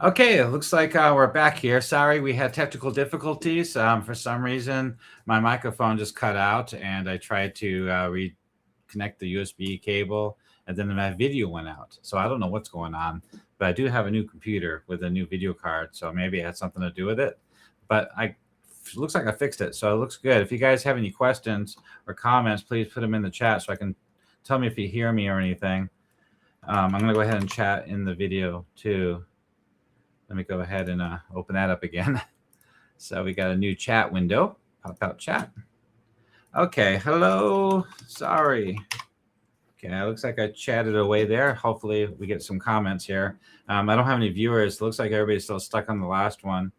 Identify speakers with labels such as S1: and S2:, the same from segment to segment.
S1: Okay, it looks like we're back here. Sorry, we had technical difficulties. For some reason, my microphone just cut out, and I tried to reconnect the USB cable, and then my video went out. So I don't know what's going on, but I do have a new computer with a new video card, so maybe it had something to do with it. But it looks like I fixed it, so it looks good. If you guys have any questions or comments, please put them in the chat so I can tell me if you hear me or anything. I'm going to go ahead and chat in the video too. Let me go ahead and open that up again. So we got a new chat window. Pop out chat. Okay, hello. Sorry. Okay, it looks like I chatted away there. Hopefully we get some comments here. I don't have any viewers. It looks like everybody's still stuck on the last one.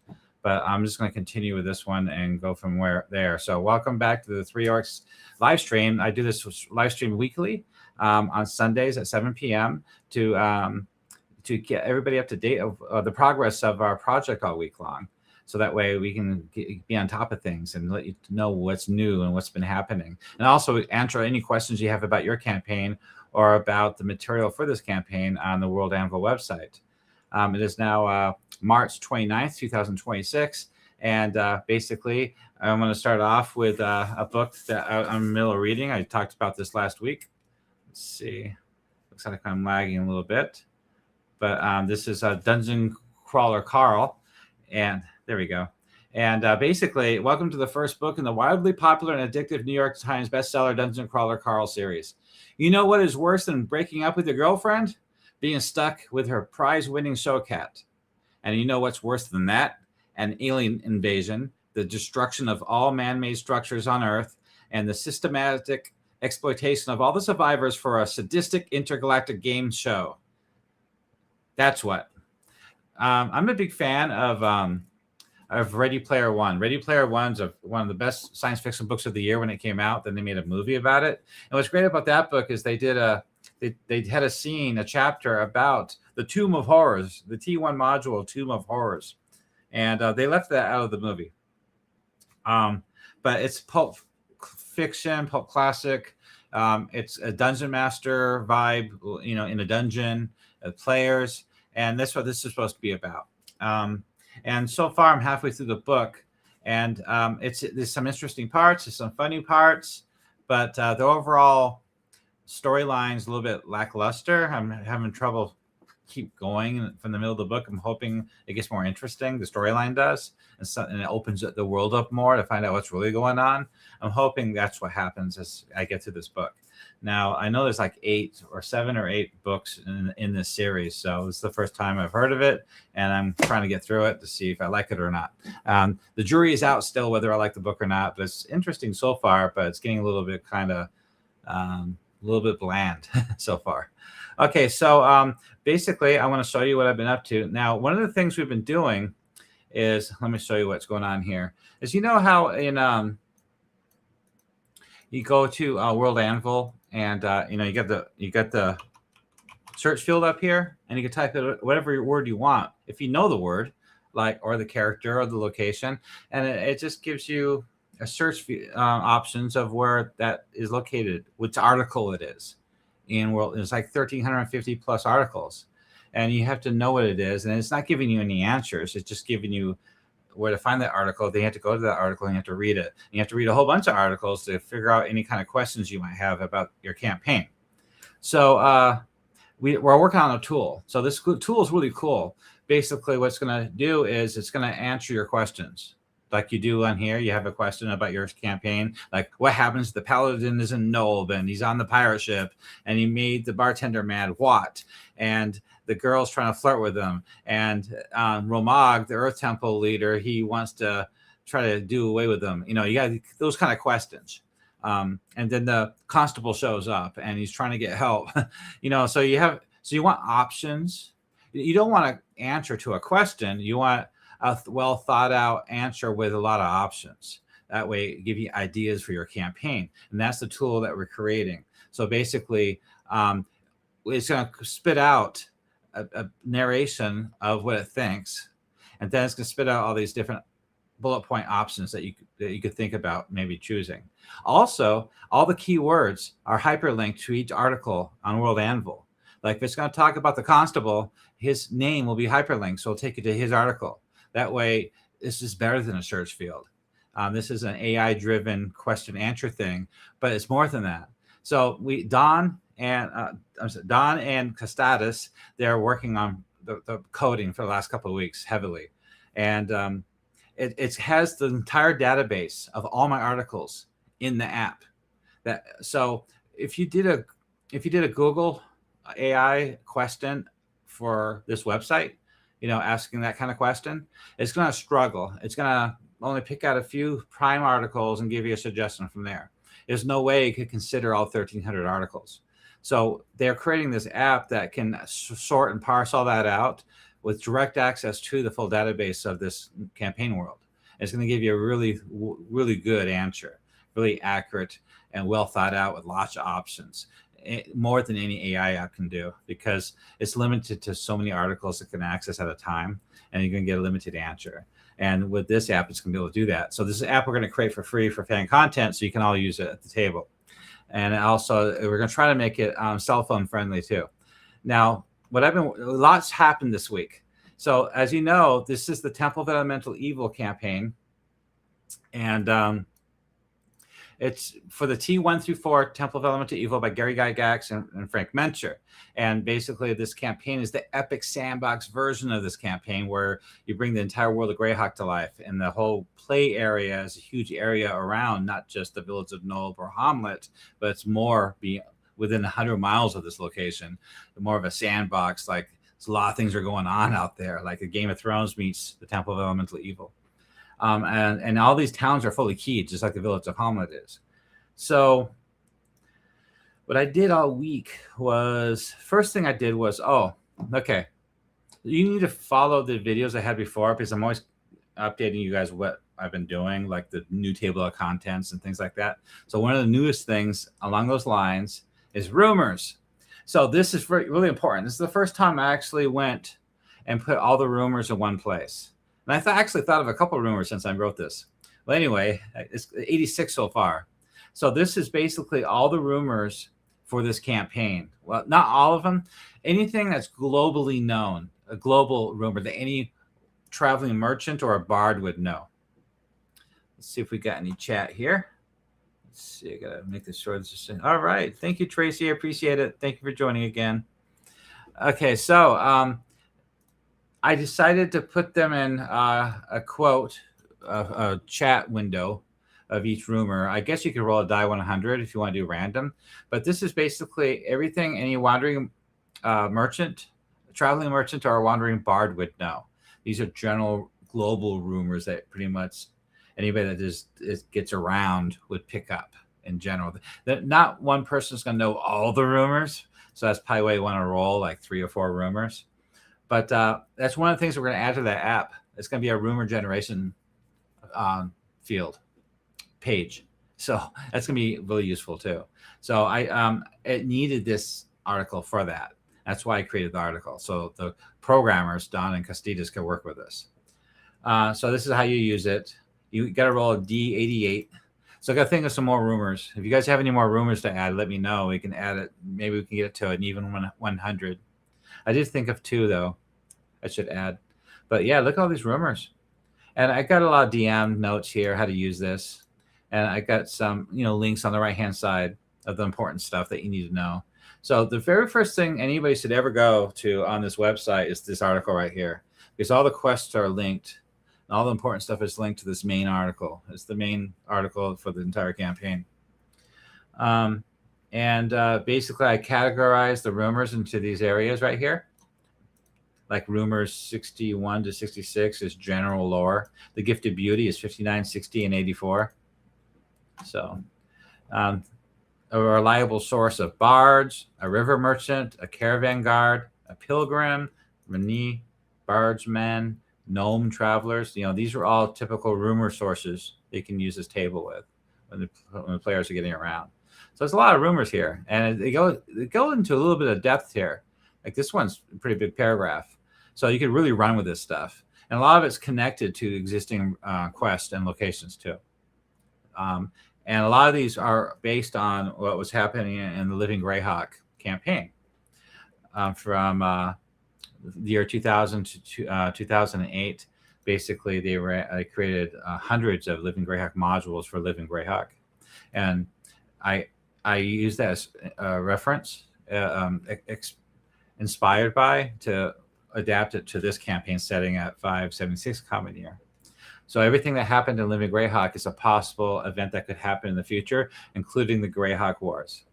S1: But I'm just going to continue with this one and go from there. So welcome back to the Three Orcs live stream. I do this live stream weekly on Sundays at 7 p.m. to get everybody up to date of the progress of our project all week long. So that way we can be on top of things and let you know what's new and what's been happening. And also answer any questions you have about your campaign or about the material for this campaign on the World Anvil website. It is now March 29th, 2026. And basically, I'm going to start off with a book that I'm in the middle of reading. I talked about this last week. Let's see. Looks like I'm lagging a little bit. But this is Dungeon Crawler Carl. And there we go. And basically, welcome to the first book in the wildly popular and addictive New York Times bestseller Dungeon Crawler Carl series. You know what is worse than breaking up with your girlfriend? Being stuck with her prize-winning show cat. And you know what's worse than that? An alien invasion, the destruction of all man-made structures on Earth, and the systematic exploitation of all the survivors for a sadistic intergalactic game show. That's what. I'm a big fan of Ready Player One. Ready Player One's one of the best science fiction books of the year when it came out. Then they made a movie about it. And what's great about that book is they had a scene, a chapter about the Tomb of Horrors, the T1 module Tomb of Horrors, and they left that out of the movie. But it's pulp fiction, pulp classic. It's a dungeon master vibe, in a dungeon, players. And that's what this is supposed to be about. And so far, I'm halfway through the book, and there's some interesting parts, there's some funny parts, but the overall storyline is a little bit lackluster. I'm having trouble keep going from the middle of the book. I'm hoping it gets more interesting. The storyline does, and it opens the world up more to find out what's really going on. I'm hoping that's what happens as I get to this book. Now, I know there's like 7 or 8 books in this series, so it's the first time I've heard of it, and I'm trying to get through it to see if I like it or not. The jury is out still whether I like the book or not, but it's interesting so far, but it's getting a little bit bland so far. Okay, so basically, I want to show you what I've been up to. Now, one of the things we've been doing is, let me show you what's going on here, is how in you go to World Anvil, and you got the search field up here, and you can type it whatever word you want if you know the word, or the character or the location, and it just gives you a search options of where that is located, which article it is in world. There's like 1,350 plus articles, and you have to know what it is, and it's not giving you any answers. It's just giving you where to find that article. They have to go to that article and you have to read it. And you have to read a whole bunch of articles to figure out any kind of questions you might have about your campaign. So we're working on a tool. So this tool is really cool. Basically, what it's going to do is it's going to answer your questions. Like you do on here, you have a question about your campaign, like what happens if the paladin is in Nulb and he's on the pirate ship and he made the bartender mad, what? And the girl's trying to flirt with him. And Romag, the Earth Temple leader, he wants to try to do away with them. You got those kind of questions. And then the constable shows up and he's trying to get help. So you want options. You don't want to answer to a question. You want a well thought out answer with a lot of options. That way it give you ideas for your campaign. And that's the tool that we're creating. So basically, it's going to spit out a narration of what it thinks. And then it's going to spit out all these different bullet point options that you could think about maybe choosing. Also, all the keywords are hyperlinked to each article on World Anvil. Like if it's going to talk about the constable, his name will be hyperlinked, so it'll take you to his article. That way, this is better than a search field. This is an AI-driven question-answer thing, but it's more than that. So Don and Costatus, they're working on the coding for the last couple of weeks heavily, and it has the entire database of all my articles in the app. So if you did a Google AI question for this website, asking that kind of question, it's going to struggle. It's going to only pick out a few prime articles and give you a suggestion from there. There's no way it could consider all 1,300 articles. So they're creating this app that can sort and parse all that out with direct access to the full database of this campaign world. It's going to give you a really, really good answer, really accurate and well thought out with lots of options, more than any AI app can do, because it's limited to so many articles it can access at a time, and you're going to get a limited answer. And with this app, it's going to be able to do that. So this is an app we're going to create for free for fan content, so you can all use it at the table. And also, we're going to try to make it cell phone friendly too. Now, lots happened this week. So as you know, this is the Temple of Elemental Evil campaign, and it's for the T1 through 4 Temple of Elemental Evil by Gary Gygax and Frank Mencher. And basically, this campaign is the epic sandbox version of this campaign, where you bring the entire world of Greyhawk to life. And the whole play area is a huge area around not just the village of Nob or Hamlet, but it's more within 100 miles of this location, more of a sandbox. Like, a lot of things are going on out there, like a Game of Thrones meets the Temple of Elemental Evil. And all these towns are fully keyed, just like the village of Hamlet is. So what I did all week was, first thing I did was, okay, you need to follow the videos I had before, because I'm always updating you guys what I've been doing, like the new table of contents and things like that. So one of the newest things along those lines is rumors. So this is really important. This is the first time I actually went and put all the rumors in one place. And I actually thought of a couple of rumors since I wrote this. Well, anyway, it's 86 so far. So this is basically all the rumors for this campaign. Well, not all of them. Anything that's globally known, a global rumor that any traveling merchant or a bard would know. Let's see if we got any chat here. Let's see. I got to make this short. All right. Thank you, Tracy. I appreciate it. Thank you for joining again. Okay, so I decided to put them in a quote, a chat window of each rumor. I guess you could roll a die 100 if you want to do random, but this is basically everything any wandering merchant, traveling merchant, or a wandering bard would know. These are general global rumors that pretty much anybody that gets around would pick up in general. That not one person's going to know all the rumors, so that's probably why you want to roll like 3 or 4 rumors. But that's one of the things we're going to add to that app. It's going to be a rumor generation field page. So that's going to be really useful too. So it needed this article for that. That's why I created the article. So the programmers, Don and Costitas, can work with this. So this is how you use it. You got to roll a D88. So I got to think of some more rumors. If you guys have any more rumors to add, let me know. We can add it. Maybe we can get it to an even 100. I did think of 2 though. I should add, but yeah, look at all these rumors, and I got a lot of DM notes here how to use this, and I got some links on the right hand side of the important stuff that you need to know. So the very first thing anybody should ever go to on this website is this article right here, because all the quests are linked, and all the important stuff is linked to this main article. It's the main article for the entire campaign. Basically, I categorize the rumors into these areas right here. Like rumors 61 to 66 is general lore. The Gift of Beauty is 59, 60, and 84. So a reliable source of bards, a river merchant, a caravan guard, a pilgrim, Rani, bardsmen, gnome travelers. These are all typical rumor sources they can use this table with when the players are getting around. So there's a lot of rumors here, and they go into a little bit of depth here. Like this one's a pretty big paragraph. So you could really run with this stuff. And a lot of it's connected to existing quests and locations too. And a lot of these are based on what was happening in the Living Greyhawk campaign. from the year 2000 to 2008. Basically, they created hundreds of Living Greyhawk modules for Living Greyhawk, and I use that as a reference, inspired by, to adapt it to this campaign setting at 576 common year. So everything that happened in Living Greyhawk is a possible event that could happen in the future, including the Greyhawk Wars.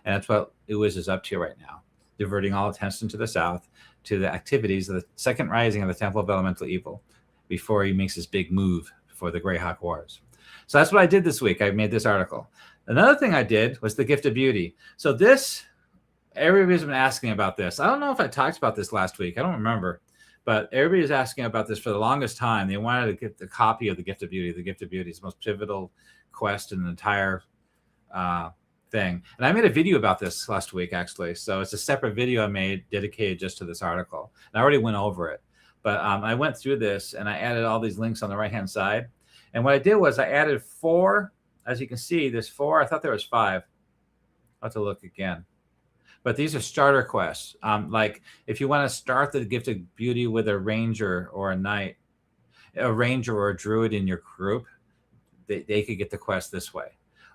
S1: And that's what Uwis is up to right now, diverting all attention to the south, to the activities of the second rising of the Temple of Elemental Evil, before he makes his big move for the Greyhawk Wars. So that's what I did this week. I made this article. Another thing I did was the Gift of Beauty. So this, everybody's been asking about this. I don't know if I talked about this last week. I don't remember. But everybody's asking about this for the longest time. They wanted to get the copy of the Gift of Beauty. The Gift of Beauty is the most pivotal quest in the entire thing. And I made a video about this last week, actually. So it's a separate video I made dedicated just to this article. And I already went over it. But I went through this, and I added all these links on the right-hand side. And what I did was I added 4. As you can see, there's 4. I thought there was 5. I'll have to look again. But these are starter quests. Like if you want to start the Gift of Beauty with a ranger or a knight, a ranger or a druid in your group, they could get the quest this way.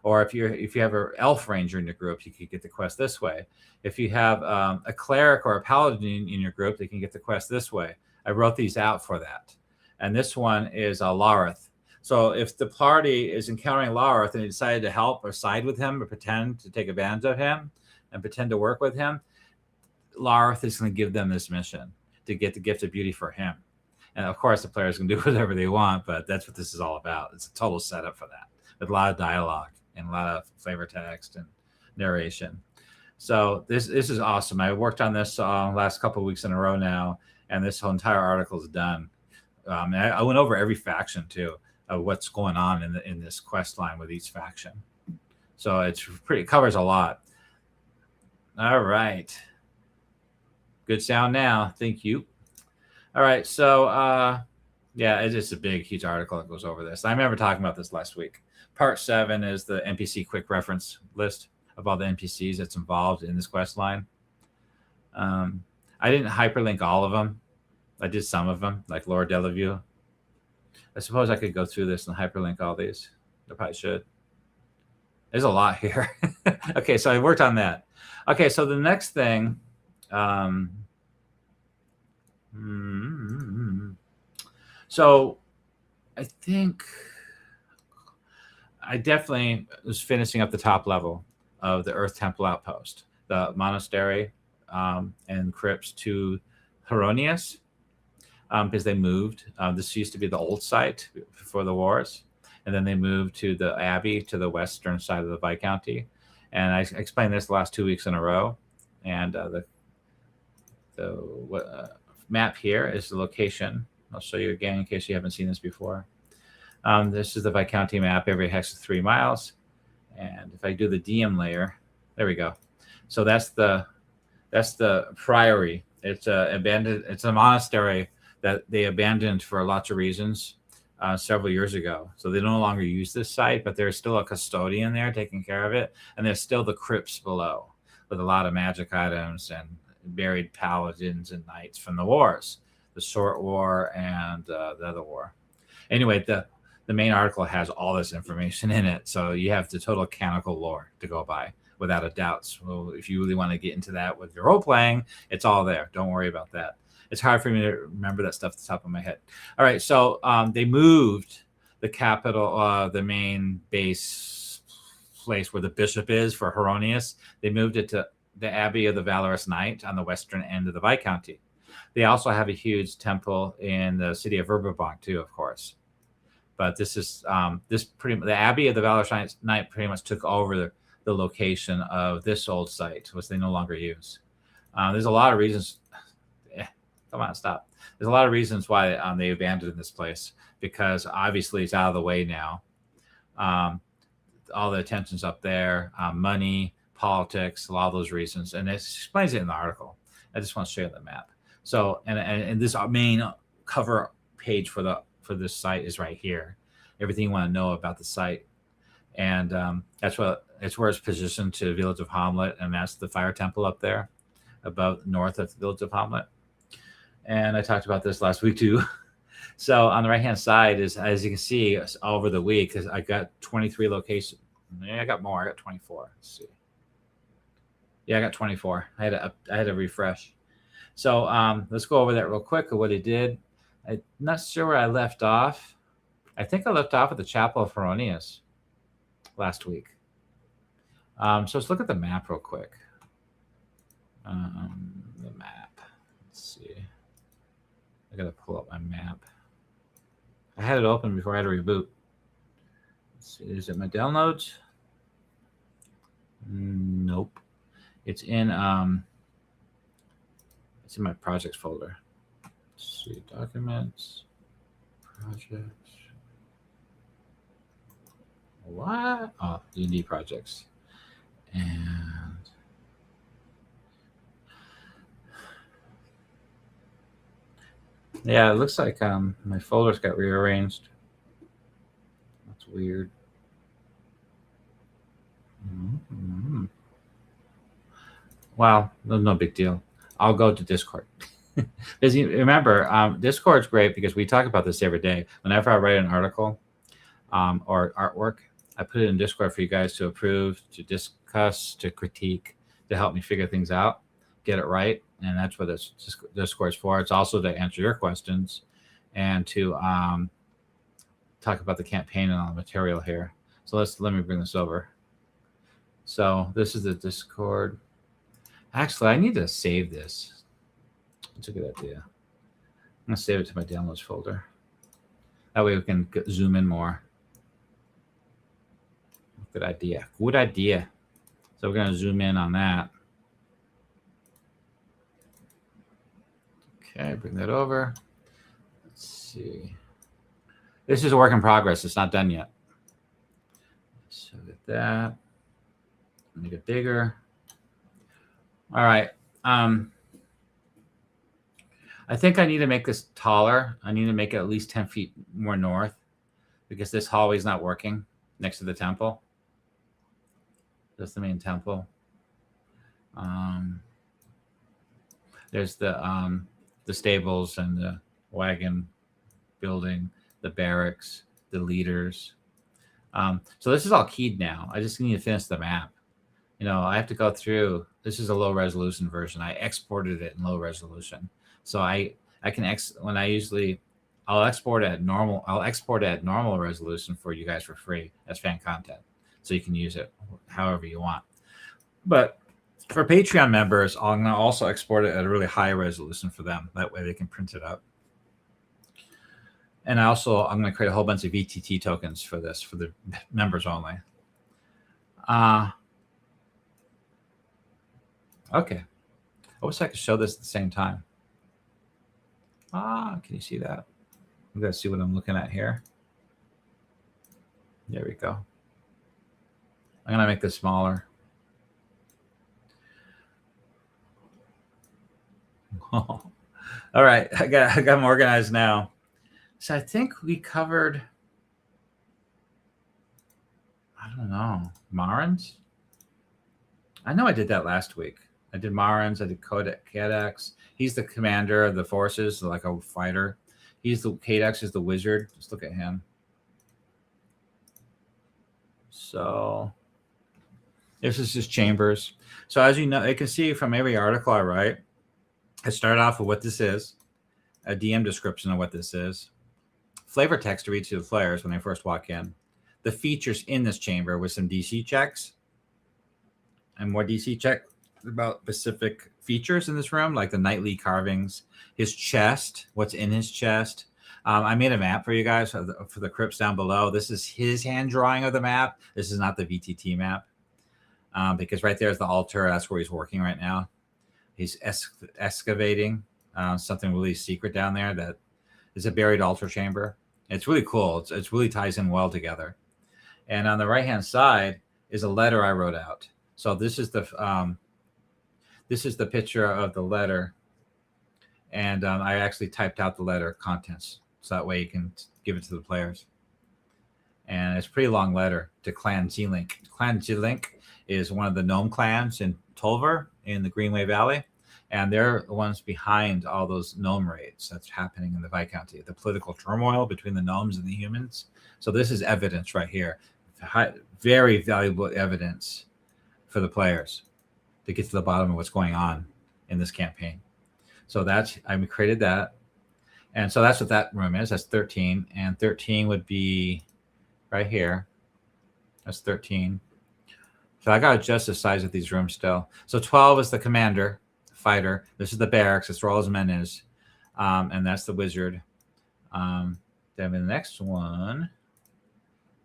S1: Or if you have an elf ranger in your group, you could get the quest this way. If you have a cleric or a paladin in your group, they can get the quest this way. I wrote these out for that. And this one is Lareth. So if the party is encountering Lareth and they decided to help or side with him or pretend to take advantage of him, and pretend to work with him, Lareth is going to give them this mission to get the Gift of Beauty for him. And of course, the players can do whatever they want, but that's what this is all about. It's a total setup for that, with a lot of dialogue and a lot of flavor text and narration. So this is awesome. I worked on this last couple of weeks in a row now, and this whole entire article is done. And I went over every faction too, of what's going on in this quest line with each faction. So it covers a lot. All right. Good sound now. Thank you. All right. So, yeah, it's just a big, huge article that goes over this. I remember talking about this last week. Part 7 is the NPC quick reference list of all the NPCs that's involved in this quest line. I didn't hyperlink all of them. I did some of them, like Lord Delavue. I suppose I could go through this and hyperlink all these. I probably should. There's a lot here. Okay, so I worked on that. Okay, so the next thing, so I think I definitely was finishing up the top level of the Earth Temple Outpost, the Monastery and crypts to Heironeous, because they moved. This used to be the old site before the wars, and then they moved to the Abbey to the western side of the Viscounty. And I explained this the last 2 weeks in a row. And the map here is the location. I'll show you again in case you haven't seen this before. This is the Viscounty map. Every hex is 3 miles. And if I do the DM layer, there we go. So that's the Priory. It's abandoned. It's a monastery that they abandoned for lots of reasons several years ago. So they no longer use this site, but there's still a custodian there taking care of it. And there's still the crypts below with a lot of magic items and buried paladins and knights from the wars, the Short War and the other war. Anyway, the main article has all this information in it. So you have the total canonical lore to go by without a doubt. So if you really want to get into that with your role playing, it's all there. Don't worry about that. It's hard for me to remember that stuff at the top of my head. All right, so they moved the capital, the main base place where the bishop is for Heironeous. They moved it to the Abbey of the Valorous Knight on the western end of the Viscounty. They also have a huge temple in the city of Verbobonc too, of course. But this is the Abbey of the Valorous Knight pretty much took over the location of this old site, which they no longer use. There's a lot of reasons. Come on, stop. There's a lot of reasons why they abandoned this place, because obviously it's out of the way now. All the attention's up there, money, politics, a lot of those reasons. And it explains it in the article. I just want to show you the map. So, and this main cover page for this site is right here. Everything you want to know about the site. And it's where it's positioned to the village of Hamlet, and that's the fire temple up there. about north of the village of Hamlet. And I talked about this last week too. So on the right-hand side is, as you can see, over the week, because I got 23 locations. Yeah, I got more. I got 24. Let's see. Yeah, I got 24. I had to refresh. So let's go over that real quick of what he did. I'm not sure where I left off. I think I left off at the Chapel of Heironeous last week. So let's look at the map real quick. The map. Let's see. I gotta pull up my map. I had it open before I had to reboot. Let's see. Is it my downloads? Nope. It's in my projects folder. Let's see, documents, projects. What? Oh, D&D projects. And yeah, it looks like my folders got rearranged. That's weird. Well, no big deal. I'll go to Discord. Because you remember, Discord's great because we talk about this every day. Whenever I write an article or artwork, I put it in Discord for you guys to approve, to discuss, to critique, to help me figure things out, get it right. And that's what this Discord's for. It's also to answer your questions and to talk about the campaign and all the material here. So let me bring this over. So this is the Discord. Actually, I need to save this. That's a good idea. I'm going to save it to my downloads folder. That way we can zoom in more. Good idea. Good idea. So we're going to zoom in on that. Okay, bring that over. Let's see. This is a work in progress. It's not done yet. So get that. Make it bigger. All right. I think I need to make this taller. I need to make it at least 10 feet more north because this hallway is not working next to the temple. That's the main temple. There's the stables and the wagon building, the barracks, the leaders. So this is all keyed now. I just need to finish the map. You know, I have to go through. This is a low resolution version. I exported it in low resolution. So I can I'll export it at normal. I'll export it at normal resolution for you guys for free as fan content, so you can use it however you want. But for Patreon members, I'm going to also export it at a really high resolution for them. That way they can print it up. And I'm going to create a whole bunch of VTT tokens for this, for the members only. Okay. I wish I could show this at the same time. Can you see that? I'm going to see what I'm looking at here. There we go. I'm going to make this smaller. All right. I got them organized now. So I think we covered, I don't know, Marins? I know I did that last week. I did Marins. I did Cadex. He's the commander of the forces, like a fighter. Cadex is the wizard. Just look at him. So this is his chambers. So as you know, you can see from every article I write, I start off with what this is, a DM description of what this is, flavor text to read to the players when they first walk in, the features in this chamber with some DC checks, and more DC checks about specific features in this room, like the knightly carvings, his chest, what's in his chest. I made a map for you guys for the crypts down below. This is his hand drawing of the map. This is not the VTT map, because right there is the altar. That's where he's working right now. He's excavating something really secret down there that is a buried altar chamber. It's really cool. It really ties in well together. And on the right-hand side is a letter I wrote out. So this is the picture of the letter, and I actually typed out the letter contents, so that way you can give it to the players. And it's a pretty long letter to Clan G-Link. Clan G-Link is one of the gnome clans in Tolver in the Greenway Valley. And they're the ones behind all those gnome raids that's happening in the Viscounty, the political turmoil between the gnomes and the humans. So this is evidence right here. Very valuable evidence for the players to get to the bottom of what's going on in this campaign. So that's, I created that. And so that's what that room is. That's 13. And 13 would be right here. That's 13. So I got to adjust the size of these rooms still. So 12 is the commander, fighter. This is the barracks. That's where all his men is. And that's the wizard. Then the next one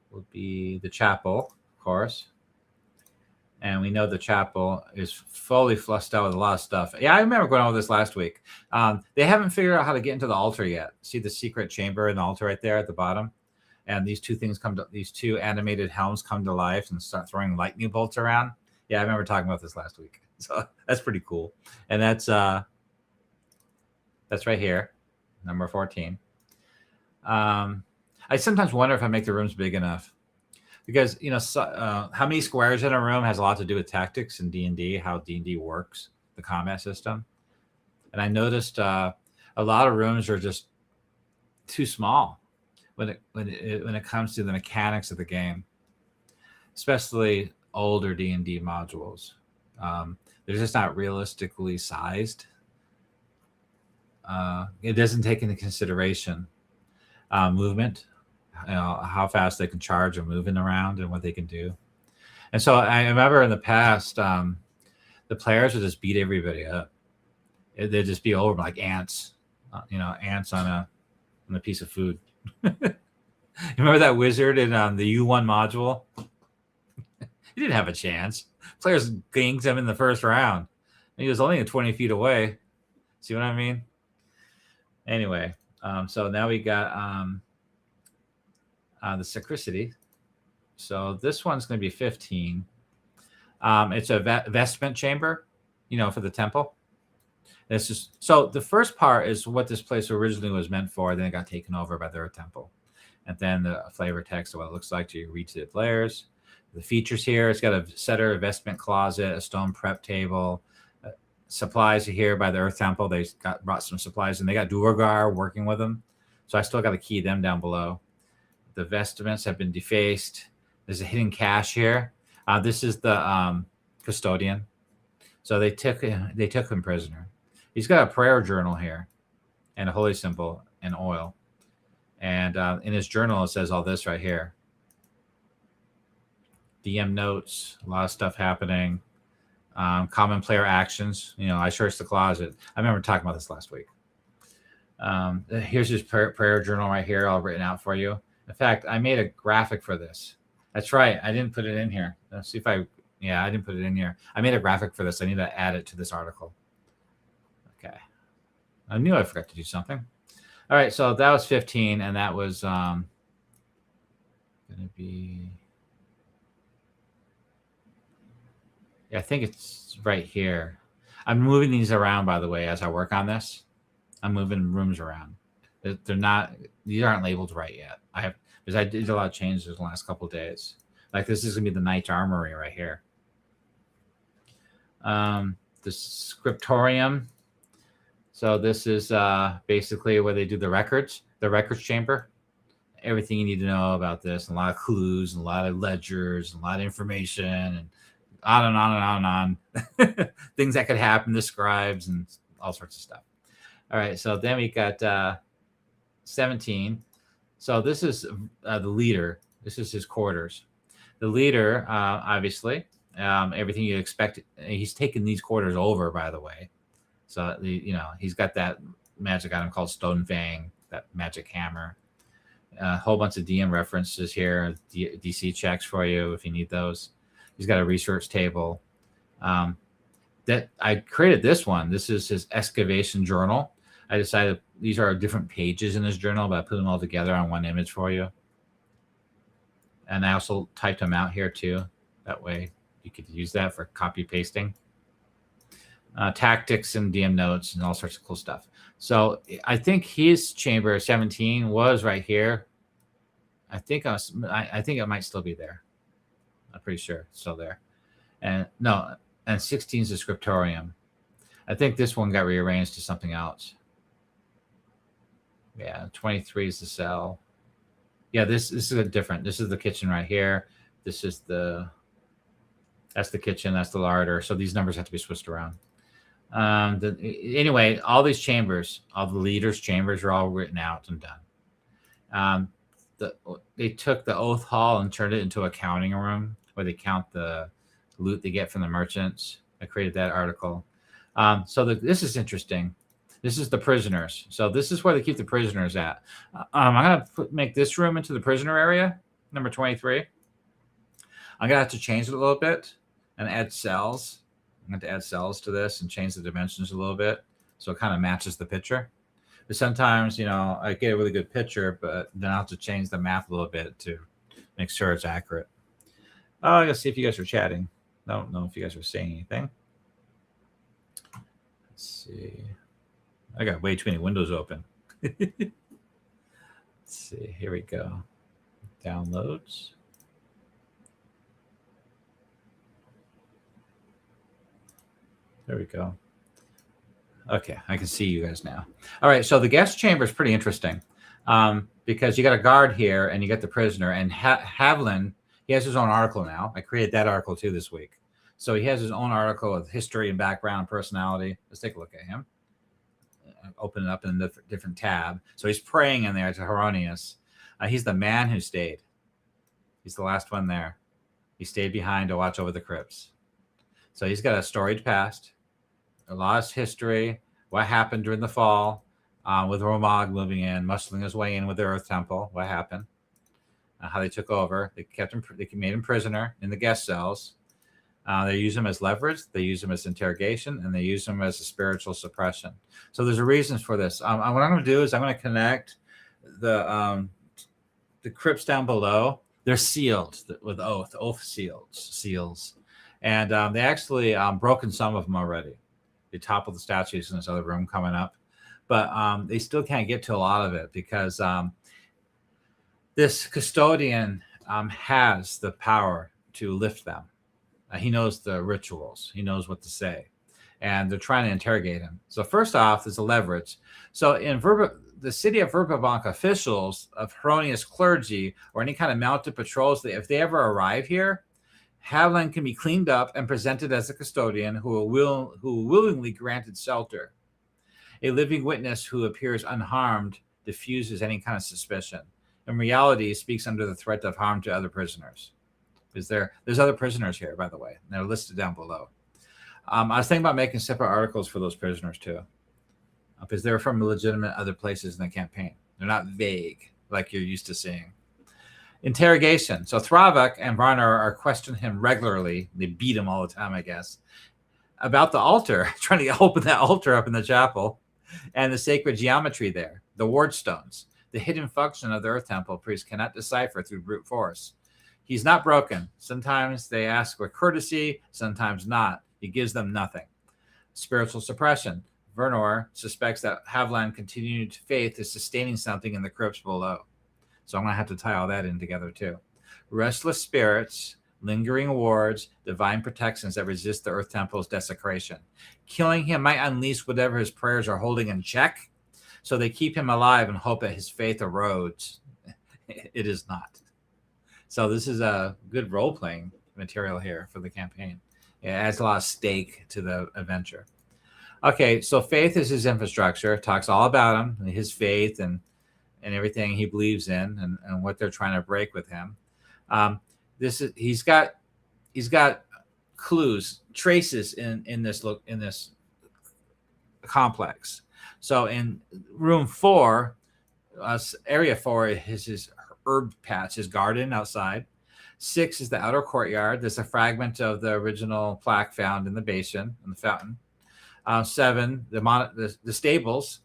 S1: will be the chapel, of course. And we know the chapel is fully flussed out with a lot of stuff. Yeah, I remember going over this last week. They haven't figured out how to get into the altar yet. See the secret chamber in the altar right there at the bottom? And these two things these two animated helms come to life and start throwing lightning bolts around. Yeah, I remember talking about this last week. So that's pretty cool. And that's right here, number 14. I sometimes wonder if I make the rooms big enough. Because, how many squares in a room has a lot to do with tactics in D&D, how D&D works, the combat system. And I noticed a lot of rooms are just too small when it comes to the mechanics of the game, especially older D&D modules. They're just not realistically sized. It doesn't take into consideration movement. How fast they can charge and moving around and what they can do. And so I remember in the past, the players would just beat everybody up. They'd just be over like ants, ants on a piece of food. You remember that wizard in the U1 module? He didn't have a chance. Players ganked him in the first round. He was only 20 feet away. See what I mean? Anyway, so now we got... the Sacristy. So this one's going to be 15. It's a vestment chamber, for the temple. It's just, so the first part is what this place originally was meant for. Then it got taken over by their temple. And then the flavor text of what it looks like to read to the players. The features here, it's got a setter, a vestment closet, a stone prep table. Supplies are here by the Earth Temple. They brought some supplies, and they got Duergar working with them. So I still got to key them down below. The vestments have been defaced. There's a hidden cache here. This is the custodian. So they took him prisoner. He's got a prayer journal here and a holy symbol and oil. And in his journal, it says all this right here. DM notes, a lot of stuff happening. Common player actions. I searched the closet. I remember talking about this last week. Here's his prayer journal right here, all written out for you. In fact, I made a graphic for this. That's right. I didn't put it in here. Let's see if I didn't put it in here. I made a graphic for this. I need to add it to this article. Okay. I knew I forgot to do something. All right. So that was 15. And that was going to be, I think it's right here. I'm moving these around, by the way, as I work on this. I'm moving rooms around. They're not, these aren't labeled right yet. Because I did a lot of changes in the last couple of days. Like this is going to be the Knight's Armory right here. The scriptorium. So this is basically where they do the records chamber. Everything you need to know about this, and a lot of clues, and a lot of ledgers, and a lot of information, and on and on and on and on. Things that could happen, the scribes, and all sorts of stuff. All right, so then we got 17. So this is the leader. This is his quarters. The leader, obviously, everything you expect. He's taken these quarters over, by the way. So he's got that magic item called Stone Fang, that magic hammer. A whole bunch of DM references here, DC checks for you if you need those. He's got a research table. That I created this one. This is his excavation journal. I decided these are different pages in his journal, but I put them all together on one image for you. And I also typed them out here too. That way you could use that for copy pasting. Tactics and DM notes and all sorts of cool stuff. So I think his chamber 17 was right here. I think it might still be there. I'm pretty sure it's still there. And 16 is the scriptorium. I think this one got rearranged to something else. Yeah, 23 is the cell. Yeah, this is a different. This is the kitchen right here. This is that's the kitchen. That's the larder. So these numbers have to be switched around. Anyway, all these chambers, all the leaders' chambers are all written out and done. They took the Oath Hall and turned it into a counting room where they count the loot they get from the merchants. I created that article. This is interesting. This is the prisoners. So this is where they keep the prisoners at. I'm going to make this room into the prisoner area, number 23. I'm going to have to change it a little bit and add cells. I'm going to add cells to this and change the dimensions a little bit so it kind of matches the picture. But sometimes, I get a really good picture, but then I'll have to change the map a little bit to make sure it's accurate. Oh, I gotta see if you guys are chatting. I don't know if you guys are saying anything. Let's see. I got way too many windows open. Let's see. Here we go. Downloads. There we go. Okay, I can see you guys now. All right, so the guest chamber is pretty interesting because you got a guard here and you got the prisoner. And Havlin, he has his own article now. I created that article too this week. So he has his own article with history and background, personality. Let's take a look at him. Open it up in a different tab. So he's praying in there to Heironeous. He's the man who stayed. He's the last one there. He stayed behind to watch over the crypts. So he's got a storied past, a lost history, what happened during the fall with Romag moving in, muscling his way in with the Earth Temple, what happened, how they took over. They kept him, they made him prisoner in the guest cells. They use him as leverage, they use him as interrogation, and they use him as a spiritual suppression. So there's a reason for this. What I'm going to do is I'm going to connect the crypts down below. They're sealed with oath seals. And they actually broken some of them already. They toppled the statues in this other room coming up. But they still can't get to a lot of it because this custodian has the power to lift them. He knows the rituals. He knows what to say. And they're trying to interrogate him. So first off, there's a leverage. So in the city of Verbobonc, officials of Heironeous clergy or any kind of mounted patrols, if they ever arrive here, Havlin can be cleaned up and presented as a custodian who willingly granted shelter. A living witness who appears unharmed diffuses any kind of suspicion. In reality, speaks under the threat of harm to other prisoners. There's other prisoners here, by the way. And they're listed down below. I was thinking about making separate articles for those prisoners too, because they're from legitimate other places in the campaign. They're not vague like you're used to seeing. Interrogation. So Thravak and Varner are questioning him regularly. They beat him all the time, I guess, about the altar, trying to open that altar up in the chapel, and the sacred geometry there, the ward stones, the hidden function of the Earth Temple priests cannot decipher through brute force. He's not broken. Sometimes they ask with courtesy, sometimes not. He gives them nothing. Spiritual suppression. Vernor suspects that Havlan continued faith is sustaining something in the crypts below. So I'm going to have to tie all that in together too. Restless spirits, lingering wards, divine protections that resist the Earth Temple's desecration. Killing him might unleash whatever his prayers are holding in check. So they keep him alive and hope that his faith erodes. It is not. So this is a good role-playing material here for the campaign. It adds a lot of stake to the adventure. Okay, so faith is his infrastructure. It talks all about him, his faith, and everything he believes in, and what they're trying to break with him. He's got clues, traces in this complex. So in room 4, area 4 is his herb patch, his garden outside. 6 is the outer courtyard. There's a fragment of the original plaque found in the basin, in the fountain. 7, the stables.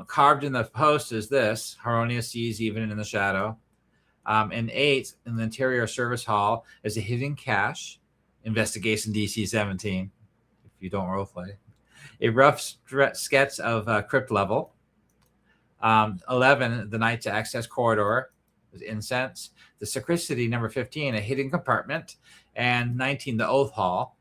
S1: Carved in the post is this: Heironeous sees even in the shadow. And 8, in the interior service hall, is a hidden cache. Investigation DC 17, if you don't roleplay. A rough sketch of crypt level. 11, the knight's access corridor, is incense. The sacristy, number 15, a hidden compartment. And 19, the oath hall.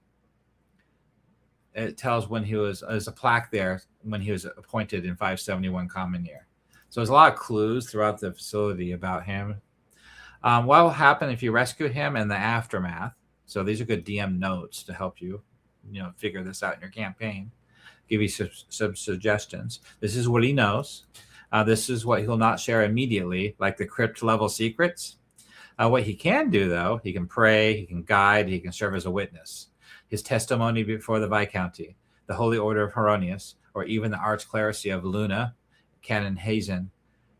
S1: it tells when he was, there's a plaque there when he was appointed in 571 Common Year. So there's a lot of clues throughout the facility about him. What will happen if you rescue him in the aftermath? So these are good DM notes to help you, figure this out in your campaign. Give you some suggestions. This is what he knows. This is what he'll not share immediately, like the crypt level secrets. What he can do, though, he can pray, he can guide, he can serve as a witness. His testimony before the Viscounty, the Holy Order of Heironeous, or even the Archclericy of Luna, Canon Hazen,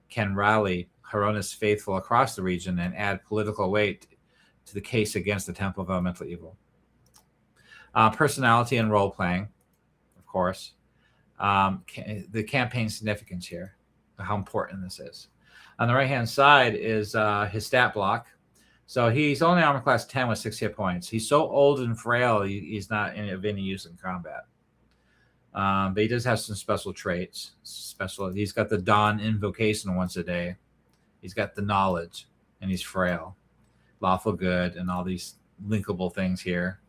S1: can rally Heironeous faithful across the region and add political weight to the case against the Temple of Elemental Evil. Personality and role-playing, of course. The campaign significance here, how important this is. On the right-hand side is his stat block. So he's only armor class 10 with 6 hit points. He's so old and frail, he's not of any use in combat. But he does have some special traits. He's got the Dawn Invocation once a day. He's got the knowledge, and he's frail. Lawful good, and all these linkable things here.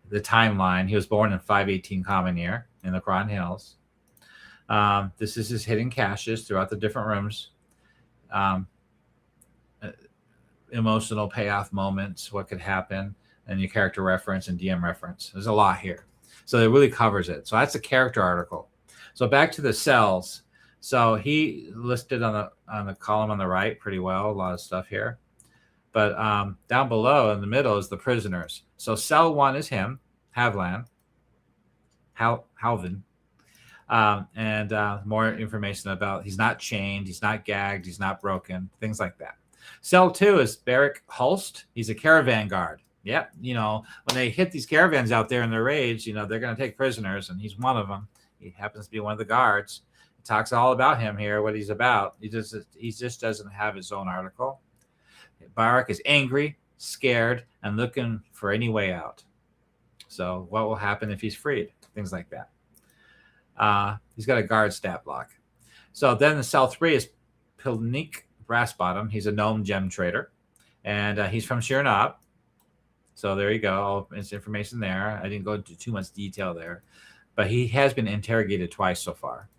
S1: The timeline, he was born in 518 Common Year in the Cron Hills. This is his hidden caches throughout the different rooms. Emotional payoff moments, what could happen, and your character reference and DM reference. There's a lot here. So it really covers it. So that's a character article. So back to the cells. So he listed on the column on the right pretty well, a lot of stuff here. But down below in the middle is the prisoners. So cell 1 is him, Havlan, Halvin. And more information about he's not chained, he's not gagged, he's not broken, things like that. Cell 2 is Barrick Hulst. He's a caravan guard. Yep. When they hit these caravans out there in their raids, they're going to take prisoners, and he's one of them. He happens to be one of the guards. It talks all about him here, what he's about. He just doesn't have his own article. Barrick is angry, scared, and looking for any way out. So what will happen if he's freed? Things like that. He's got a guard stat block. So then the cell 3 is Pilnik Brassbottom. He's a gnome gem trader, and he's from Shirnob. So there you go. All this information there. I didn't go into too much detail there, but he has been interrogated twice so far.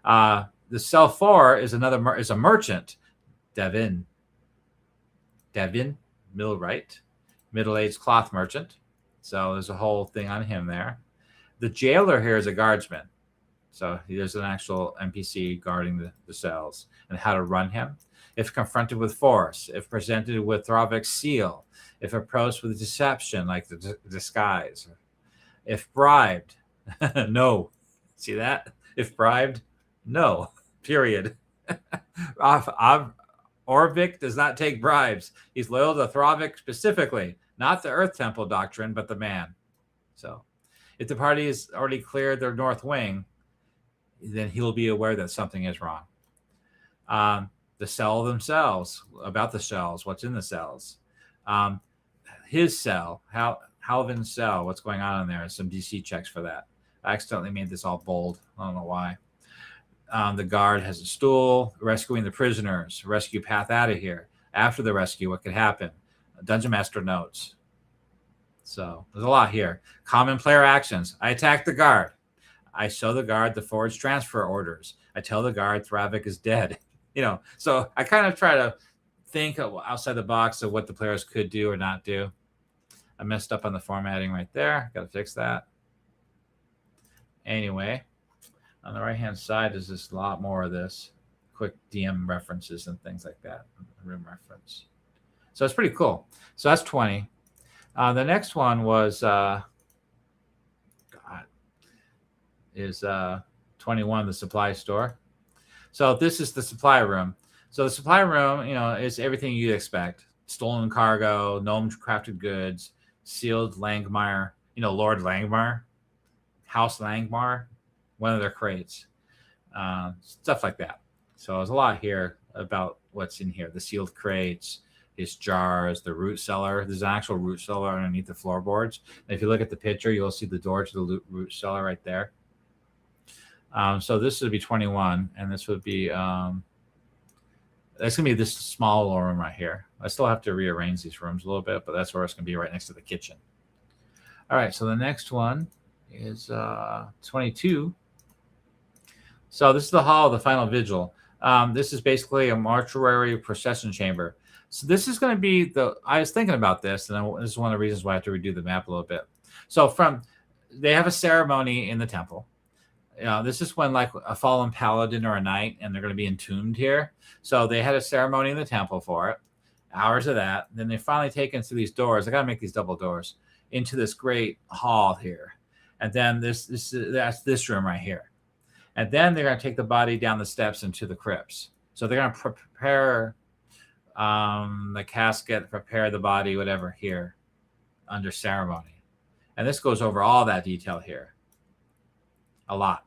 S1: The cell 4 is a merchant, Davin Millwright, middle-aged cloth merchant. So there's a whole thing on him there. The jailer here is a guardsman. So there's an actual NPC guarding the cells and how to run him. If confronted with force, if presented with Thravic's seal, if approached with deception like the disguise, if bribed, no. See that? If bribed, no. Period. Orvik does not take bribes. He's loyal to Thravic specifically, not the Earth Temple doctrine, but the man. So if the party has already cleared their north wing, then he'll be aware that something is wrong. The cell themselves, about the cells, what's in the cells. His cell, Halvin's cell, what's going on in there, some DC checks for that. I accidentally made this all bold. I don't know why. The guard has a stool, rescuing the prisoners, rescue path out of here. After the rescue, what could happen? Dungeon Master notes. So there's a lot here. Common player actions. I attack the guard. I show the guard the forged transfer orders. I tell the guard Thravic is dead. So I kind of try to think outside the box of what the players could do or not do. I messed up on the formatting right there. Got to fix that. Anyway, on the right-hand side is just a lot more of this. Quick DM references and things like that. Room reference. So it's pretty cool. So that's 20. The next one was 21, the supply store. So this is the supply room. So the supply room, is everything you'd expect. Stolen cargo, gnome crafted goods, sealed Langmar, Lord Langmar, House Langmar, one of their crates, stuff like that. So there's a lot here about what's in here. The sealed crates, his jars, the root cellar. There's an actual root cellar underneath the floorboards. And if you look at the picture, you'll see the door to the root cellar right there. So this would be 21, and this would be that's going to be this small little room right here. I still have to rearrange these rooms a little bit, but that's where it's going to be right next to the kitchen. All right, so the next one is 22. So this is the Hall of the Final Vigil. This is basically a mortuary procession chamber. So this is going to be I was thinking about this, and this is one of the reasons why I have to redo the map a little bit. So they have a ceremony in the temple. This is when like a fallen paladin or a knight, and they're going to be entombed here. So they had a ceremony in the temple for it. Hours of that. Then they finally take into these doors. I got to make these double doors into this great hall here. And then that's this room right here. And then they're going to take the body down the steps into the crypts. So they're going to prepare the casket, prepare the body, whatever, here under ceremony. And this goes over all that detail here. A lot.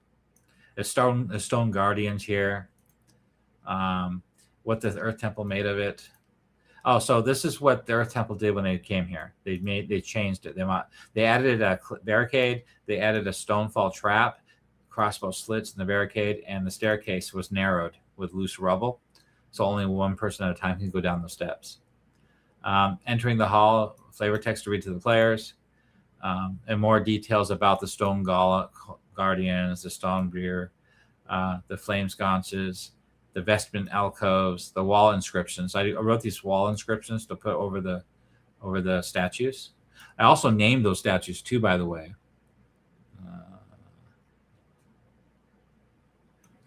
S1: There's stone guardians here. What the Earth Temple made of it. Oh, so this is what the Earth Temple did when they came here. They changed it. They added a barricade. They added a stonefall trap, crossbow slits in the barricade, and the staircase was narrowed with loose rubble. So only one person at a time can go down the steps. Entering the hall, flavor text to read to the players, and more details about the stone guardians, the stone bier, the flame sconces, the vestment alcoves, the wall inscriptions. I wrote these wall inscriptions to put over the statues. I also named those statues too, by the way.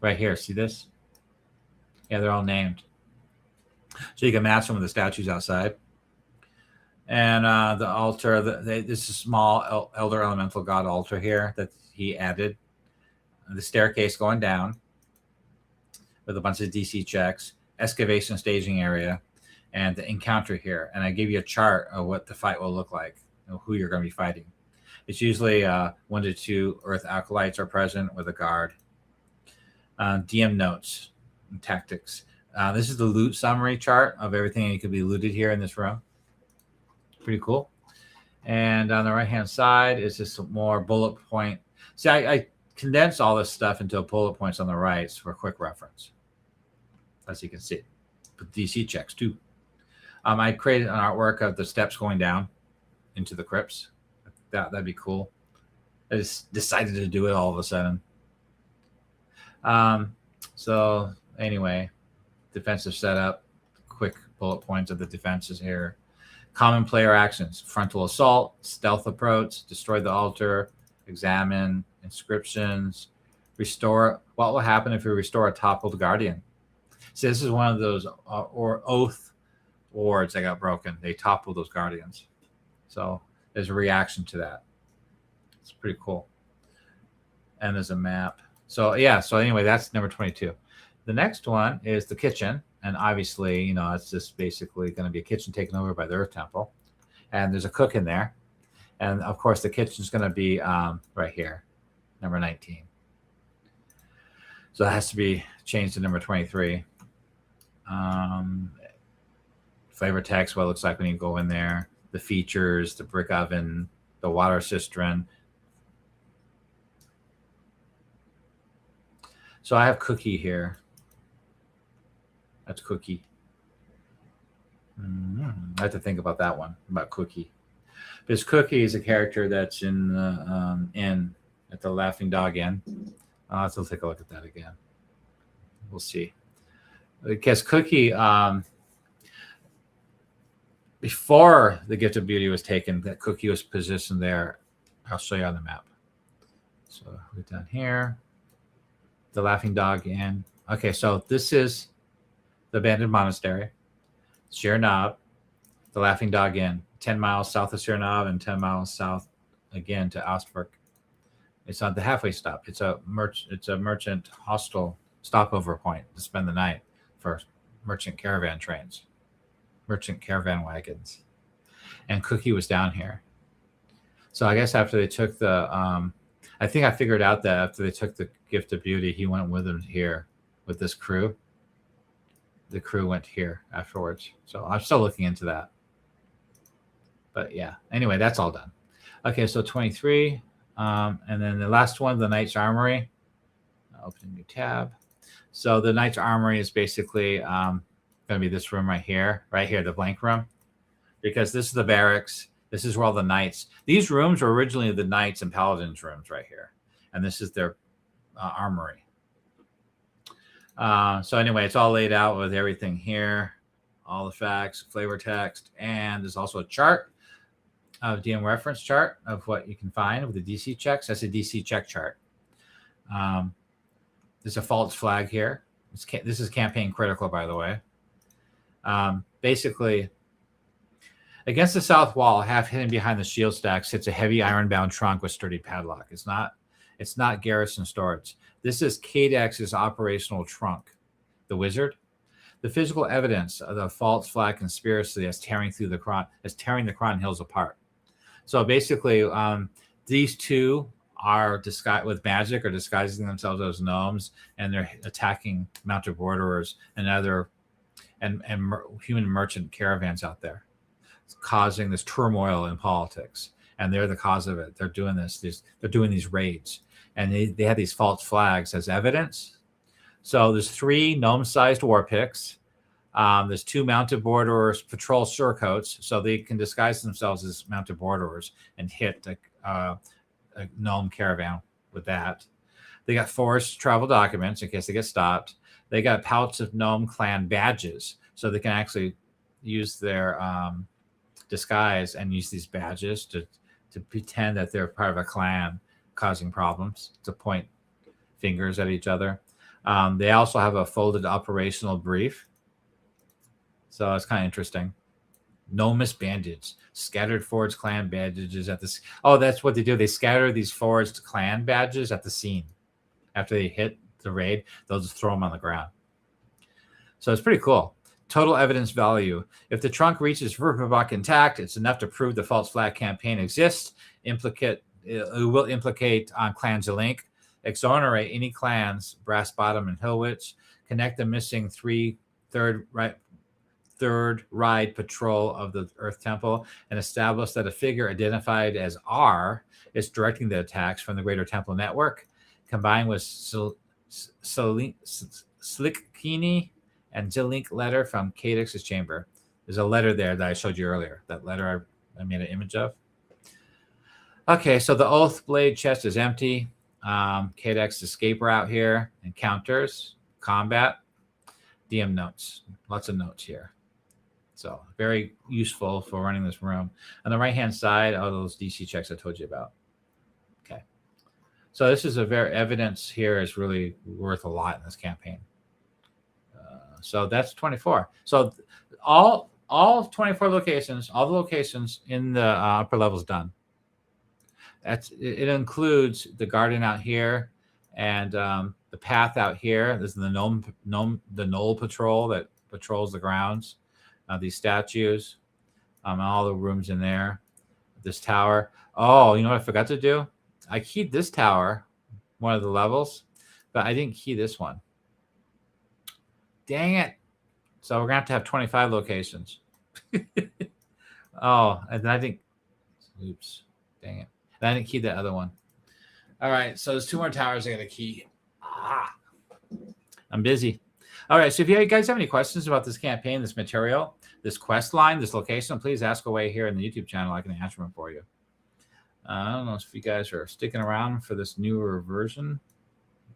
S1: Right here, see this? Yeah, they're all named. So you can match them with the statues outside. And the altar, this is a small Elder Elemental God altar here that he added. The staircase going down with a bunch of DC checks, excavation staging area, and the encounter here. And I gave you a chart of what the fight will look like, who you're going to be fighting. It's usually 1 to 2 Earth Acolytes are present with a guard. DM notes and tactics. This is the loot summary chart of everything that could be looted here in this room. Pretty cool. And on the right-hand side is just more bullet point. See, I condensed all this stuff into bullet points on the right for quick reference, as you can see. But DC checks too. I created an artwork of the steps going down into the crypts. That'd be cool. I just decided to do it all of a sudden. So anyway, defensive setup, quick bullet points of the defenses here. Common player actions: frontal assault, stealth approach, destroy the altar, examine, inscriptions, restore. What will happen if you restore a toppled guardian? See, this is one of those oath wards that got broken. They toppled those guardians. So there's a reaction to that. It's pretty cool. And there's a map. So yeah, so anyway, that's number 22. The next one is the kitchen. And obviously, it's just basically going to be a kitchen taken over by the Earth Temple. And there's a cook in there. And of course, the kitchen's going to be right here, number 19. So that has to be changed to number 23. Flavor text, what it looks like when you go in there. The features, the brick oven, the water cistern. So I have Cookie here. That's Cookie. I have to think about that one, about Cookie. Because Cookie is a character that's in the inn, at the Laughing Dog Inn. I'll have to take a look at that again. We'll see. Because Cookie, before the Gift of Beauty was taken, that Cookie was positioned there. I'll show you on the map. So we're down here. The Laughing Dog Inn. Okay, so this is the abandoned monastery, Shir-Nob, the Laughing Dog Inn, 10 miles south of Shir-Nob and 10 miles south again to Ostburg. It's on the halfway stop. It's a merchant hostel stopover point to spend the night for merchant caravan trains, merchant caravan wagons. And Cookie was down here. So I guess after they took the, I think I figured out that after they took the Gift of Beauty, he went with them here with this crew. The crew went here afterwards. So I'm still looking into that. But yeah, anyway, that's all done. Okay, so 23. And then the last one, the Knight's Armory. I'll open a new tab. So the Knight's Armory is basically going to be this room right here, the blank room. Because this is the barracks. This is where all the knights. These rooms were originally the knights and paladins rooms right here, and this is their armory. So anyway, it's all laid out with everything here, all the facts, flavor text, and there's also a chart, a DM reference chart of what you can find with the DC checks. That's a DC check chart. There's a false flag here. This is campaign critical, by the way. Basically, against the south wall, half hidden behind the shield stack, sits a heavy iron-bound trunk with sturdy padlock. It's not garrison storage. This is Cadex's operational trunk. The wizard, the physical evidence of the false flag conspiracy that's tearing the Cron Hills apart. So basically, these two are disguised with magic, or disguising themselves as gnomes, and they're attacking mounted borderers and other human merchant caravans out there, causing this turmoil in politics. And they're the cause of it. They're doing they're doing these raids, and they have these false flags as evidence. So there's 3 gnome-sized war picks. There's 2 mounted borderers patrol surcoats, so they can disguise themselves as mounted borderers and hit a gnome caravan with that. They got forced travel documents in case they get stopped. They got pouches of gnome clan badges, so they can actually use their disguise and use these badges to pretend that they're part of a clan causing problems, to point fingers at each other. They also have a folded operational brief, so it's kind of interesting. Gnomus bandage, scattered Forge clan badges at this. Oh, that's what they do. They scatter these Forged clan badges at the scene. After they hit the raid, they'll just throw them on the ground. So it's pretty cool. Total evidence value. If the trunk reaches Verbobonc intact, it's enough to prove the false flag campaign exists. It will implicate on Clan Zelink, exonerate any clans, Brass Bottom and Hillwich, connect the missing third ride patrol of the Earth Temple, and establish that a figure identified as R is directing the attacks from the Greater Temple Network, combined with Slickini and Zelink letter from Cadex's chamber. There's a letter there that I showed you earlier. That letter I made an image of. Okay, so the Oath Blade chest is empty. Cadex escape route here, encounters, combat, DM notes. Lots of notes here. So very useful for running this room. On the right-hand side, all those DC checks I told you about. Okay. So this is evidence here is really worth a lot in this campaign. So that's 24. So all 24 locations, all the locations in the upper levels done. It includes the garden out here and the path out here. This is the Knoll patrol that patrols the grounds. These statues, and all the rooms in there. This tower. Oh, you know what I forgot to do? I keyed this tower, one of the levels, but I didn't key this one. Dang it. So we're going to have 25 locations. Oh, and then I think, oops, dang it. And I didn't key the other one. All right, so there's 2 more towers I got to key. I'm busy. All right, so if you guys have any questions about this campaign, this material, this quest line, this location, please ask away here in the YouTube channel. I can answer them for you. I don't know if you guys are sticking around for this newer version.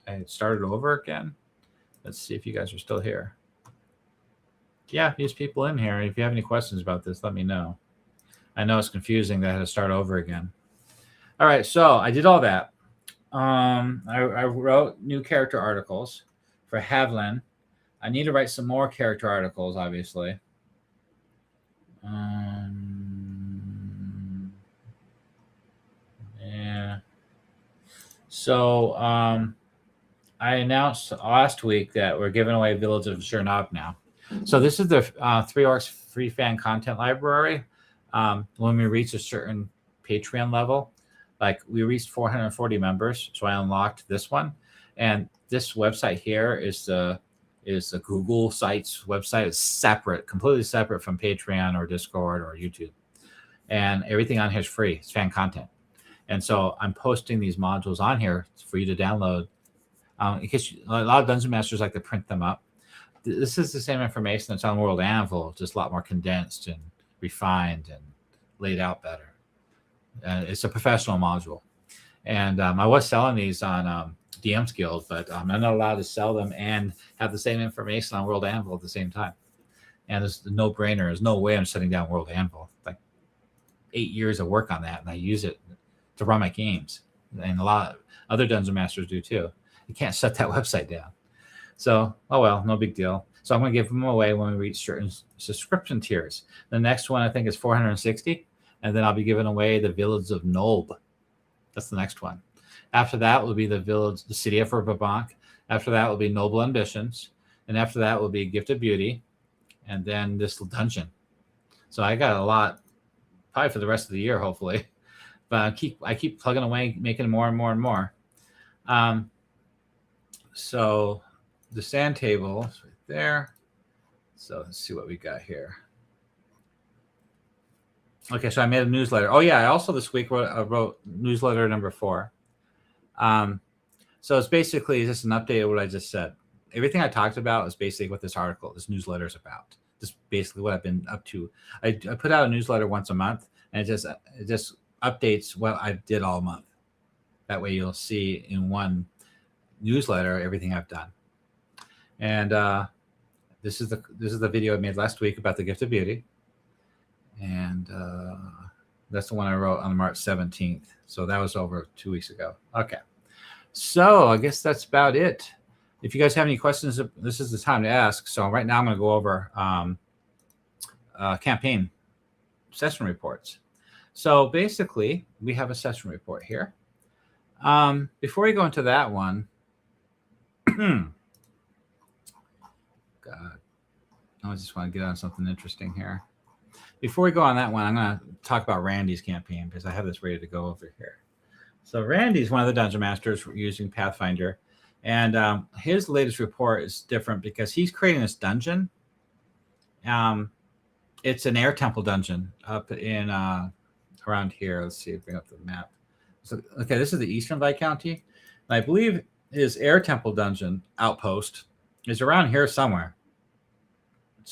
S1: I started over again. Let's see if you guys are still here. Yeah, there's people in here. If you have any questions about this, let me know. I know it's confusing that I had to start over again. All right, so I did all that. I wrote new character articles for Havlin. I need to write some more character articles, obviously. Yeah. So I announced last week that we're giving away Village of Chernobyl now. So this is the 3 Orcs free fan content library. When we reach a certain Patreon level, like we reached 440 members, so I unlocked this one. And this website here is the Google Sites website. It's separate, completely separate from Patreon or Discord or YouTube. And everything on here is free. It's fan content. And so I'm posting these modules on here for you to download. In case a lot of Dungeon Masters like to print them up. This is the same information that's on World Anvil, just a lot more condensed and refined and laid out better. It's a professional module. And I was selling these on DM's Guild, but I'm not allowed to sell them and have the same information on World Anvil at the same time. And it's a no-brainer. There's no way I'm shutting down World Anvil. Like 8 years of work on that, and I use it to run my games. And a lot of other Dungeon Masters do too. You can't shut that website down. So, oh well, no big deal. So I'm going to give them away when we reach certain subscription tiers. The next one I think is 460, and then I'll be giving away the Village of Nolb. That's the next one. After that will be the city of Verbobonc. After that will be Noble Ambitions, and after that will be Gift of Beauty, and then this dungeon. So I got a lot, probably for the rest of the year, hopefully. But I keep plugging away, making more and more and more. So the sand table is right there. So let's see what we got here. Okay, so I made a newsletter. Oh yeah, I also this week wrote newsletter number 4. So it's basically just an update of what I just said. Everything I talked about is basically what this newsletter is about. Just basically what I've been up to. I put out a newsletter once a month, and it just updates what I did all month. That way you'll see in one newsletter everything I've done. And this is the video I made last week about the Gift of Beauty. And that's the one I wrote on March 17th. So that was over 2 weeks ago. Okay. So I guess that's about it. If you guys have any questions, this is the time to ask. So right now I'm going to go over campaign session reports. So basically, we have a session report here. Before we go into that one, God, I just want to get on something interesting here. Before we go on that one, I'm going to talk about Randy's campaign because I have this ready to go over here. So Randy's one of the Dungeon Masters using Pathfinder, and his latest report is different because he's creating this dungeon. It's an air temple dungeon up in around here. Let's see, bring up the map. So, okay, this is the Eastern Viscounty. And I believe his air temple dungeon outpost is around here somewhere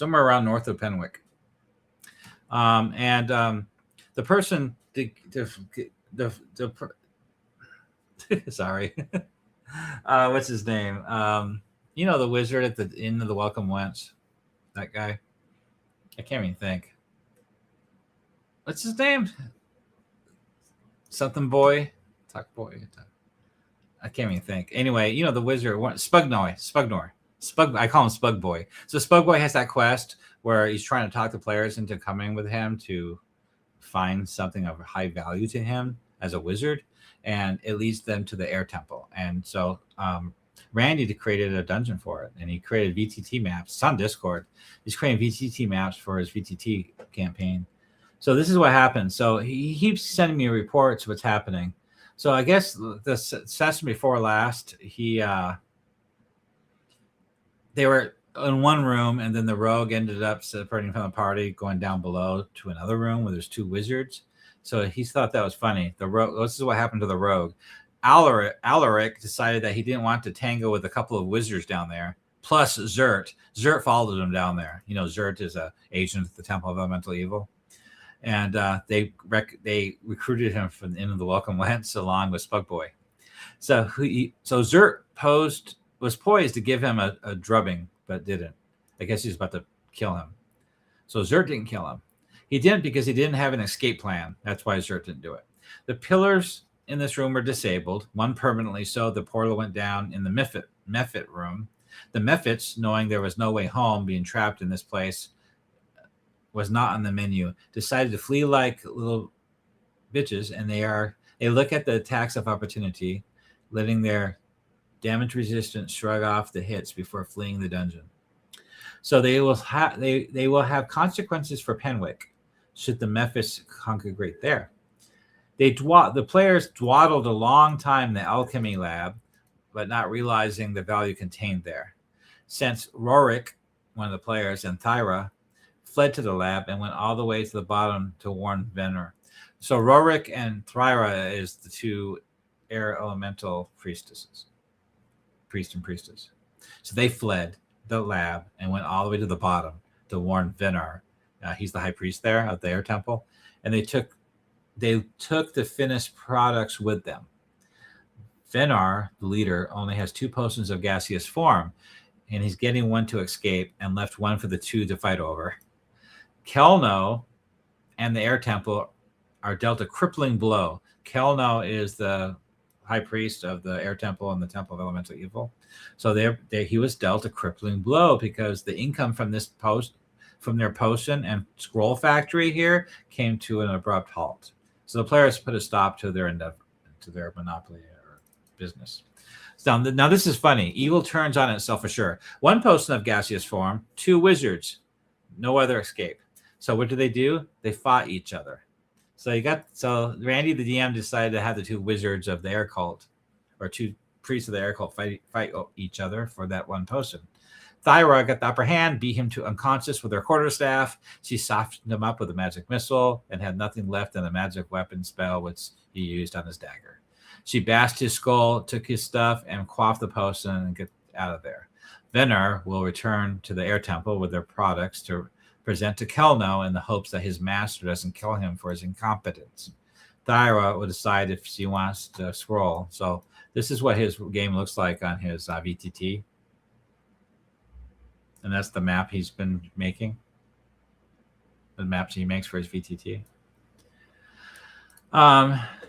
S1: around north of Penwick. The person, sorry, what's his name? You know, the wizard at the Inn of the Welcome Wench, that guy. I can't even think. What's his name? Something boy, talk boy. I can't even think. Anyway, you know the wizard, Spugnor. I call him Spug Boy. So Spug Boy has that quest where he's trying to talk the players into coming with him to find something of high value to him as a wizard, and it leads them to the air temple. And so Randy created a dungeon for it, and he created VTT maps. It's on Discord. He's creating VTT maps for his VTT campaign. So this is what happened. So he keeps sending me reports of what's happening. So I guess the session before last, they were in one room, and then the rogue ended up separating from the party, going down below to another room where there's 2 wizards. So he thought that was funny. The rogue. This is what happened to the rogue. Alaric decided that he didn't want to tango with a couple of wizards down there, plus Zert. Zert followed him down there. You know, Zert is an agent at the Temple of Elemental Evil. And they recruited him from the Inn of the Welcome Wench along with Spug Boy. So Zert was poised to give him a drubbing, but didn't. I guess he was about to kill him. So Zert didn't kill him. He didn't because he didn't have an escape plan. That's why Zert didn't do it. The pillars in this room were disabled, one permanently, so the portal went down in the Mephit room. The Mephits, knowing there was no way home, being trapped in this place, was not on the menu, decided to flee like little bitches, and they look at the attacks of opportunity, letting their damage resistance shrug off the hits before fleeing the dungeon. So they will have consequences for Penwick should the Mephits congregate there. The players dawdled a long time in the alchemy lab, but not realizing the value contained there. Since Rorik, one of the players, and Thyra fled to the lab and went all the way to the bottom to warn Venner. So Rorik and Thyra is the 2 air elemental priestesses. Priest and priestess. So they fled the lab and went all the way to the bottom to warn Venner He's the high priest there at the Air Temple, and they took the finished products with them. Venar, the leader, only has 2 potions of gaseous form, and he's getting one to escape and left one for the 2 to fight over. Kelno and the Air Temple are dealt a crippling blow. Kelno is the high priest of the Air Temple and the Temple of Elemental Evil. So he was dealt a crippling blow because the income from their potion and scroll factory here came to an abrupt halt. So the players put a stop to their endeavor, to their monopoly or business. So now this is funny. Evil turns on itself for sure. 1 potion of gaseous form, 2 wizards, no other escape. So what do? They fought each other. So Randy, the DM, decided to have the 2 wizards of the air cult, or 2 priests of the air cult, fight each other for that 1 potion. Thyra got the upper hand, beat him to unconscious with her quarterstaff. She softened him up with a magic missile and had nothing left than a magic weapon spell, which he used on his dagger. She bashed his skull, took his stuff, and quaffed the potion and get out of there. Venar will return to the Air Temple with their products to present to Kelno in the hopes that his master doesn't kill him for his incompetence. Thyra will decide if she wants to scroll. So this is what his game looks like on his VTT. And that's the map he's been making. The maps he makes for his VTT.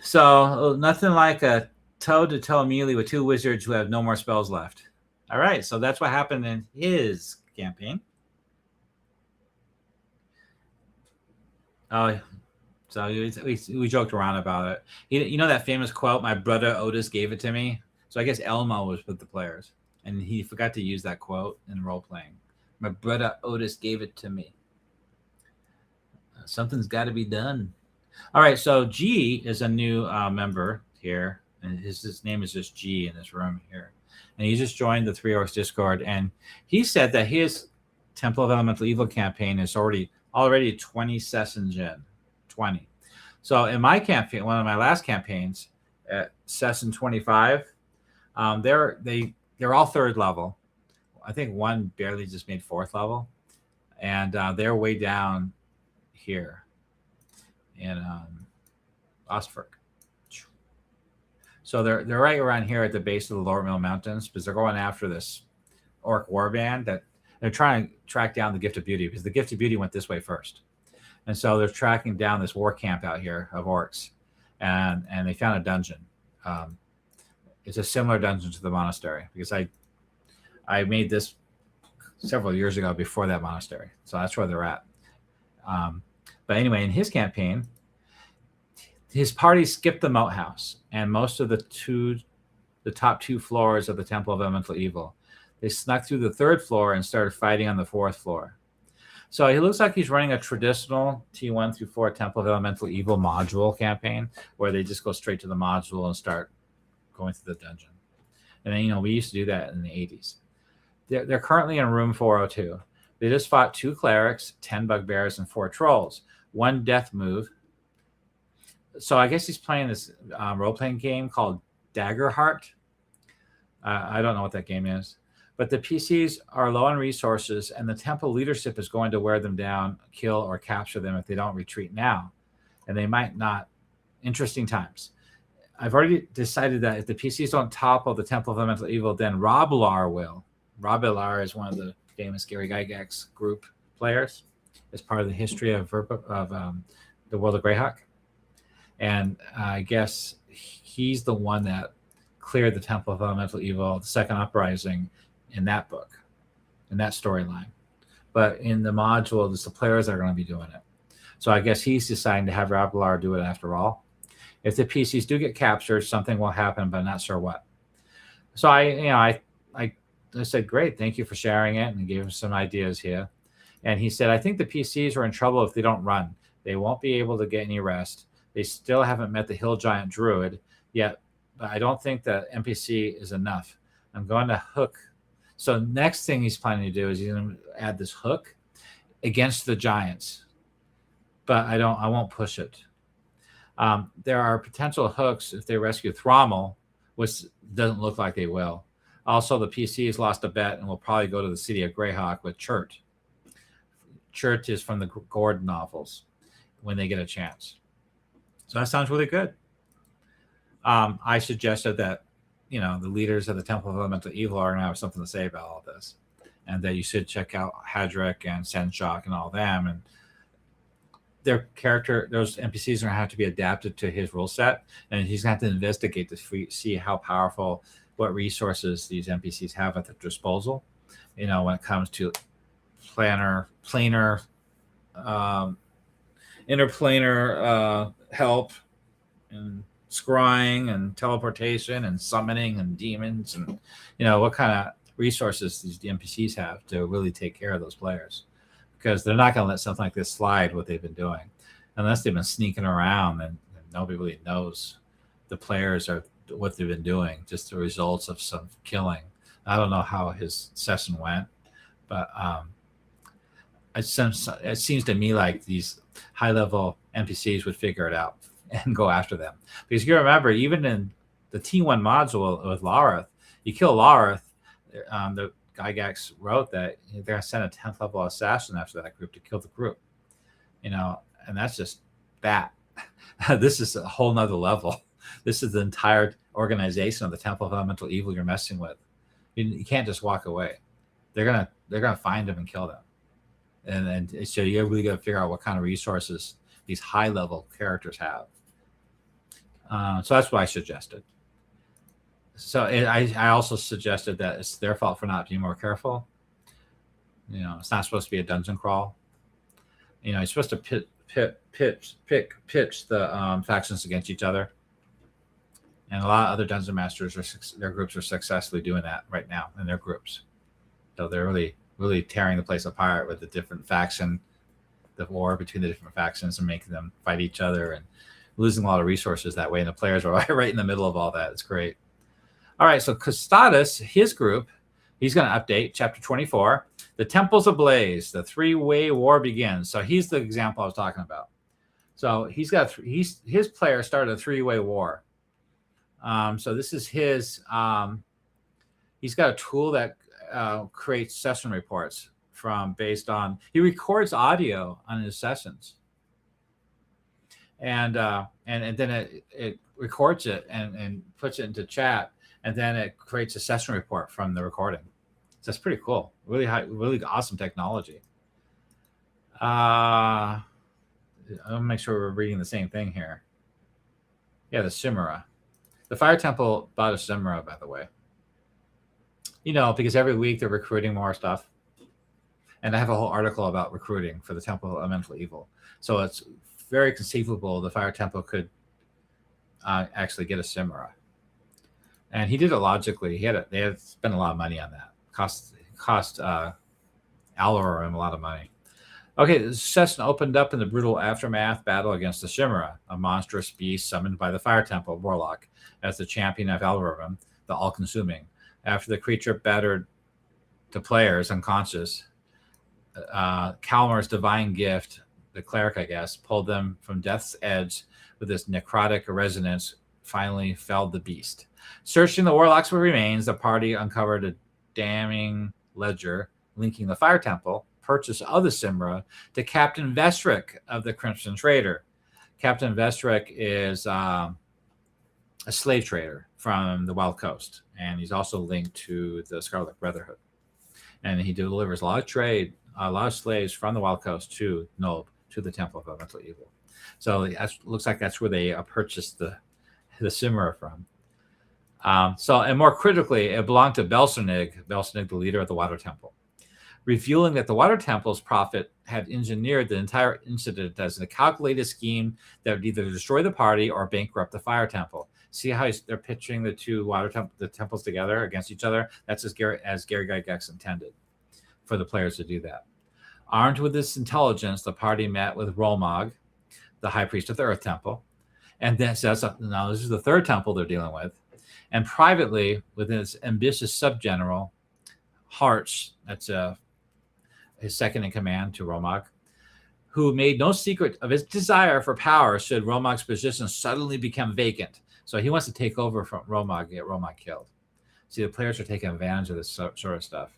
S1: So nothing like a toe-to-toe melee with 2 wizards who have no more spells left. All right, so that's what happened in his campaign. Oh, so we joked around about it. You know that famous quote, "My brother Otis gave it to me"? So I guess Elmo was with the players, and he forgot to use that quote in role-playing. "My brother Otis gave it to me." Something's got to be done. All right, so G is a new member here, and his name is just G in this room here. And he just joined the 3 Orcs Discord, and he said that his Temple of Elemental Evil campaign is already 20 sessions in. 20. So in my campaign, one of my last campaigns at session 25, they're all 3rd level. I think one barely just made 4th level, and they're way down here in Ostford. So they're right around here at the base of the Lower Mill Mountains, because they're going after this orc warband that they're trying to track down the Gift of Beauty, because the Gift of Beauty went this way first. And so they're tracking down this war camp out here of orcs, and they found a dungeon. It's a similar dungeon to the monastery, because I made this several years ago before that monastery. So that's where they're at. But anyway, in his campaign, his party skipped the moat house and most of the top 2 floors of the Temple of Elemental Evil. They snuck through the 3rd floor and started fighting on the 4th floor. So he looks like he's running a traditional T1 through 4 Temple of Elemental Evil module campaign, where they just go straight to the module and start going through the dungeon. And then, we used to do that in the 80s. They're currently in room 402. They just fought 2 clerics, 10 bugbears, and 4 trolls. 1 death move. So I guess he's playing this role-playing game called Daggerheart. I don't know what that game is. But the PCs are low on resources, and the temple leadership is going to wear them down, kill, or capture them if they don't retreat now. And they might not. Interesting times. I've already decided that if the PCs don't topple the Temple of Elemental Evil, then Robilar will. Robilar is one of the famous Gary Gygax group players. It's part of the history of the World of Greyhawk. And I guess he's the one that cleared the Temple of Elemental Evil, the Second Uprising, in that book, in that storyline. But in the module, it's the players that are going to be doing it. So I guess he's deciding to have Robilar do it after all. If the PCs do get captured, something will happen, but I'm not sure what. So I said, great, thank you for sharing it, and gave him some ideas here. And he said, I think the PCs are in trouble if they don't run. They won't be able to get any rest. They still haven't met the Hill Giant Druid yet, but I don't think the NPC is enough. I'm going to hook. So next thing he's planning to do is he's going to add this hook against the giants. But I won't push it. There are potential hooks if they rescue Thrommel, which doesn't look like they will. Also, the PCs lost a bet and will probably go to the city of Greyhawk with Chert churches from the Gordon novels when they get a chance. So that sounds really good. I suggested that, the leaders of the Temple of Elemental Evil are going to have something to say about all this, and that you should check out Hadric and Senshock and all them, and their character, those NPCs are going to have to be adapted to his rule set, and he's going to have to investigate to see how powerful, what resources these NPCs have at their disposal. When it comes to planar, interplanar help, and scrying, and teleportation, and summoning, and demons, and what kind of resources these NPCs have to really take care of those players, because they're not going to let something like this slide, what they've been doing, unless they've been sneaking around and nobody really knows the players or what they've been doing, just the results of some killing. I don't know how his session went, but it seems to me like these high-level NPCs would figure it out and go after them. Because you remember, even in the T1 module with Lareth, you kill Lareth, the Gygax wrote that they're going to send a 10th level assassin after that group to kill the group. And that's just that. This is a whole nother level. This is the entire organization of the Temple of Elemental Evil you're messing with. You can't just walk away. They're gonna find them and kill them. And so you really got to figure out what kind of resources these high level characters have. So that's what I suggested. So I also suggested that it's their fault for not being more careful. It's not supposed to be a dungeon crawl. You're supposed to pitch the factions against each other. And a lot of other Dungeon Masters, their groups are successfully doing that right now in their groups. So they're really, really tearing the place apart with the different faction, the war between the different factions, and making them fight each other and losing a lot of resources that way. And the players are right in the middle of all that. It's great. All right, so Custodes, his group, he's going to update Chapter 24. The Temple's ablaze. The three-way war begins. So he's the example I was talking about. So his player started a three-way war. So this is his. He's got a tool that creates session reports based on. He records audio on his sessions, and then it records it and puts it into chat, and then it creates a session report from the recording. So that's pretty cool. Really awesome technology. I'll make sure we're reading the same thing here. Yeah, the Chimera. The Fire Temple bought a Chimera, by the way. Because every week they're recruiting more stuff. And I have a whole article about recruiting for the Temple of Elemental Evil. So it's very conceivable the Fire Temple could actually get a Chimera. And he did it logically. They had spent a lot of money on that. Cost Alarum a lot of money. Okay, the session opened up in the brutal aftermath battle against the Chimera, a monstrous beast summoned by the Fire Temple Warlock as the champion of Alarum, the All-Consuming. After the creature battered the players unconscious, Kalmar's divine gift, the cleric, I guess, pulled them from death's edge with this necrotic resonance, finally felled the beast. Searching the Warlock's remains, the party uncovered a damning ledger linking the Fire Temple purchase of the Chimera to Captain Vestric of the Crimson Trader. Captain Vestric is a slave trader from the Wild Coast, and he's also linked to the Scarlet Brotherhood. And he delivers a lot of slaves from the Wild Coast to Nob, to the Temple of Elemental Evil. So it looks like that's where they purchased the Chimera from. And more critically, it belonged to Belsernig, the leader of the Water Temple, revealing that the Water Temple's prophet had engineered the entire incident as a calculated scheme that would either destroy the party or bankrupt the Fire Temple. See how they're picturing the two the temples together against each other? That's as Gary Gygax intended for the players to do that. Armed with this intelligence, the party met with Rolmog, the High Priest of the Earth Temple, and then now this is the third temple they're dealing with, and privately with his ambitious subgeneral Harch, that's his second in command to Rolmog, who made no secret of his desire for power should Rolmog's position suddenly become vacant. So he wants to take over from Rolmog, get Rolmog killed. See, the players are taking advantage of this sort of stuff.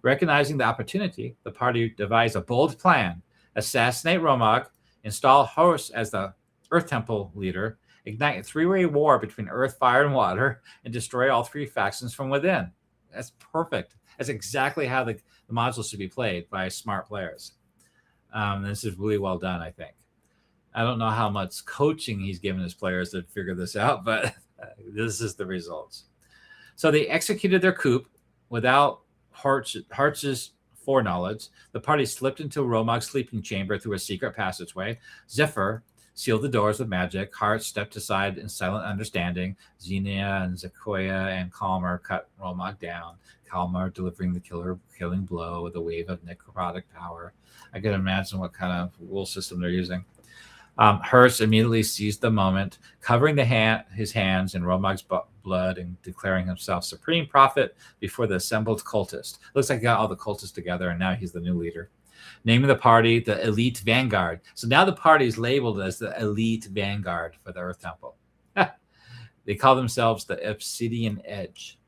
S1: Recognizing the opportunity, the party devised a bold plan: assassinate Romog, install Horus as the Earth Temple leader, ignite a three-way war between Earth, Fire, and Water, and destroy all three factions from within. That's perfect. That's exactly how the modules should be played by smart players. This is really well done, I think. I don't know how much coaching he's given his players to figure this out, but this is the results. So they executed their coup without Hartz's foreknowledge. The party slipped into Romog's sleeping chamber through a secret passageway. Zephyr sealed the doors with magic. Hartz stepped aside in silent understanding. Xenia and Zakoya and Kalmar cut Romog down. Kalmar delivering the killing blow with a wave of necrotic power. I can imagine what kind of rule system they're using. Hearst immediately seized the moment, covering his hands in Romog's blood and declaring himself supreme prophet before the assembled cultists. Looks like he got all the cultists together, and now he's the new leader. Naming the party the Elite Vanguard. So now the party is labeled as the Elite Vanguard for the Earth Temple. They call themselves the Obsidian Edge.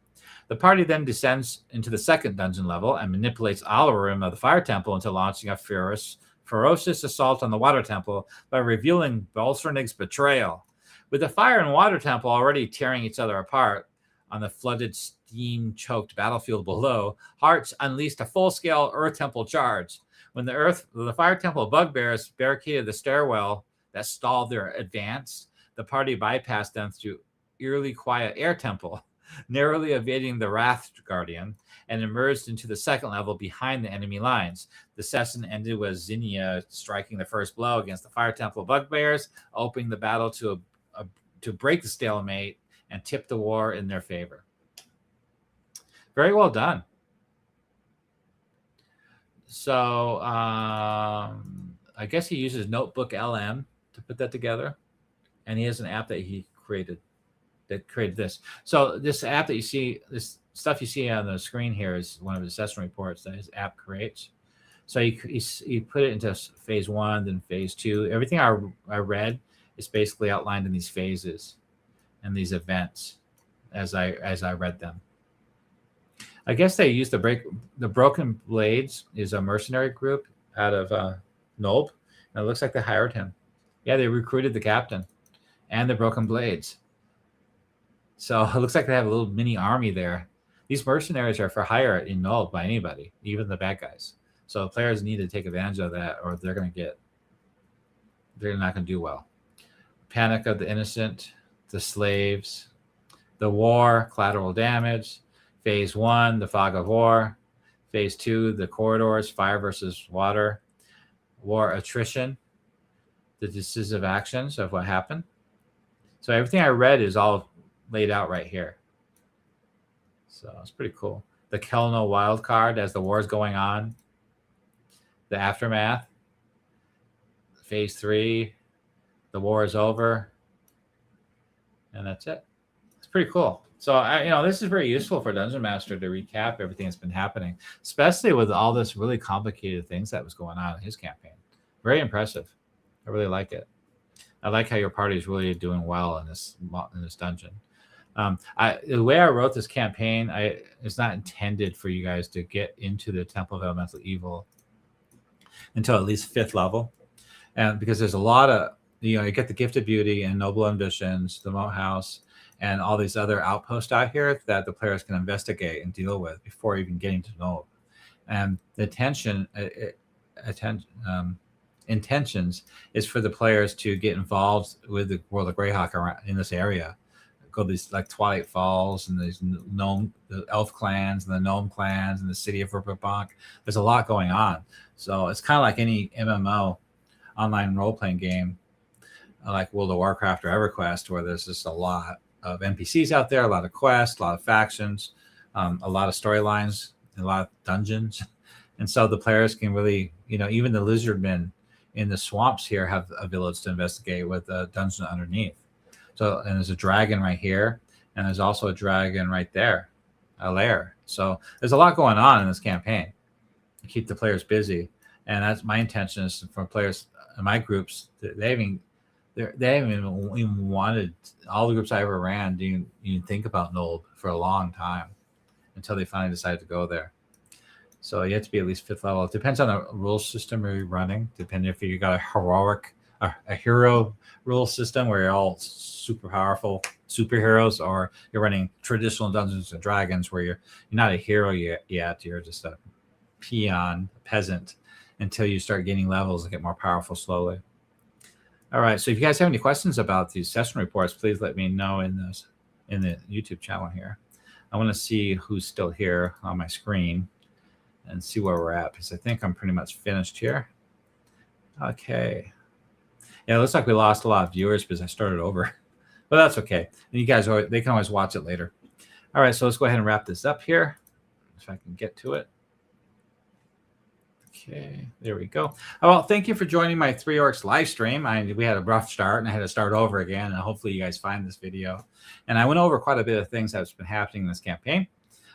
S1: The party then descends into the second dungeon level and manipulates Alarim of the Fire Temple into launching a ferocious assault on the Water Temple by revealing Balsernig's betrayal. With the Fire and Water Temple already tearing each other apart on the flooded, steam-choked battlefield below, Hartz unleashed a full-scale Earth Temple charge. When the Fire Temple bugbears barricaded the stairwell that stalled their advance, the party bypassed them through eerily quiet Air Temple, narrowly evading the Wrath Guardian, and emerged into the second level behind the enemy lines. The session ended with Xenia striking the first blow against the Fire Temple bugbears, opening the battle to break the stalemate and tip the war in their favor. Very well done. So I guess he uses Notebook LM to put that together, and he has an app that he created that created this. So this app that you see, this stuff you see on the screen here is one of his session reports that his app creates. So he put it into phase 1, then phase 2. Everything I read is basically outlined in these phases and these events as I read them. I guess they used the Broken Blades is a mercenary group out of Nulb, and it looks like they hired him. Yeah, they recruited the captain and the Broken Blades. So it looks like they have a little mini army there. These mercenaries are for hire in Nulb by anybody, even the bad guys. So players need to take advantage of that, or they're not going to do well. Panic of the Innocent, the Slaves, the War, collateral damage. Phase 1, the Fog of War. Phase 2, the Corridors, Fire versus Water. War attrition, the decisive actions of what happened. So everything I read is all laid out right here. So it's pretty cool. The Kelno wild card as the war is going on. The aftermath. Phase 3, the war is over. And that's it. It's pretty cool. So this is very useful for Dungeon Master to recap everything that's been happening, especially with all this really complicated things that was going on in his campaign. Very impressive. I really like it. I like how your party is really doing well in this dungeon. The way I wrote this campaign, it's not intended for you guys to get into the Temple of Elemental Evil until at least 5th level, and because there's a lot of you get the Gift of Beauty and Noble Ambitions, the Moat House, and all these other outposts out here that the players can investigate and deal with before even getting to know. And the intentions is for the players to get involved with the World of Greyhawk around in this area. Go to these like Twilight Falls and these the elf clans and the gnome clans and the city of Verbobonc. There's a lot going on. So it's kind of like any MMO online role-playing game, like World of Warcraft or EverQuest, where there's just a lot of NPCs out there, a lot of quests, a lot of factions, a lot of storylines, a lot of dungeons. And so the players can really, even the lizardmen in the swamps here have a village to investigate with a dungeon underneath. So, and there's a dragon right here, and there's also a dragon right there, a lair. So there's a lot going on in this campaign to keep the players busy. And that's my intention is for players in my groups. They haven't even wanted, all the groups I ever ran didn't even think about Nulb for a long time until they finally decided to go there. So you have to be at least 5th level. It depends on the rule system you're running, depending if you got a hero rule system where you're all super powerful superheroes, or you're running traditional Dungeons and Dragons where you're not a hero yet. You're just a peon, a peasant, until you start gaining levels and get more powerful slowly. All right. So if you guys have any questions about these session reports, please let me know in the YouTube channel here. I want to see who's still here on my screen and see where we're at, because I think I'm pretty much finished here. Okay. Yeah, it looks like we lost a lot of viewers because I started over, but that's okay. And you guys, they can always watch it later. All right, so let's go ahead and wrap this up here, if I can get to it. Okay, there we go. Oh, well, thank you for joining my 3 Orcs live stream. We had a rough start, and I had to start over again, and hopefully you guys find this video. And I went over quite a bit of things that's been happening in this campaign.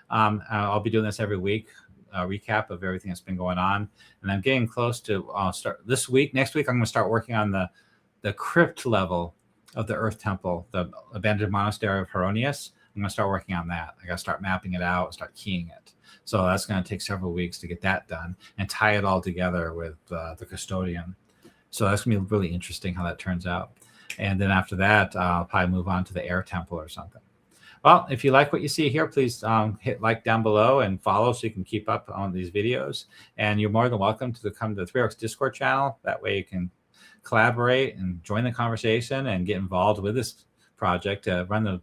S1: I'll be doing this every week, a recap of everything that's been going on. And I'm getting close to start this week. Next week, I'm going to start working on the crypt level of the Earth Temple, the abandoned monastery of Heironeous. I'm going to start working on that. I got to start mapping it out, start keying it. So that's going to take several weeks to get that done and tie it all together with the custodian. So that's going to be really interesting how that turns out. And then after that, I'll probably move on to the air temple or something. Well, if you like what you see here, please hit like down below and follow so you can keep up on these videos. And you're more than welcome to come to the 3 Orcs Discord channel. That way you can collaborate and join the conversation and get involved with this project to run the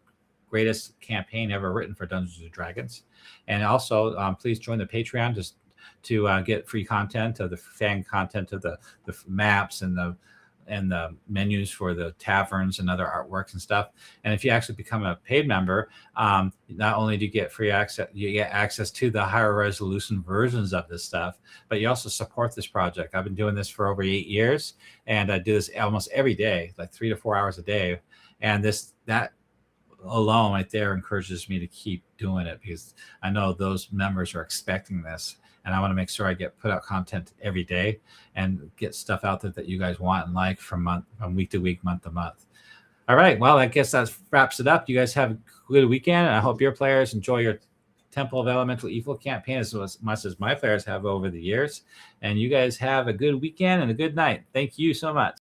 S1: greatest campaign ever written for Dungeons and Dragons. And also, please join the Patreon just to get free content of the fan content of the maps and the menus for the taverns and other artworks and stuff. And if you actually become a paid member, not only do you get free access, you get access to the higher resolution versions of this stuff, but you also support this project. I've been doing this for over 8 years, and I do this almost every day, like 3 to 4 hours a day. And that alone right there encourages me to keep doing it, because I know those members are expecting this, and I want to make sure I put out content every day and get stuff out there that you guys want and like from week to week, month to month. All right, well, I guess that wraps it up. You guys have a good weekend. I hope your players enjoy your Temple of Elemental Evil campaign as much as my players have over the years. And you guys have a good weekend and a good night. Thank you so much.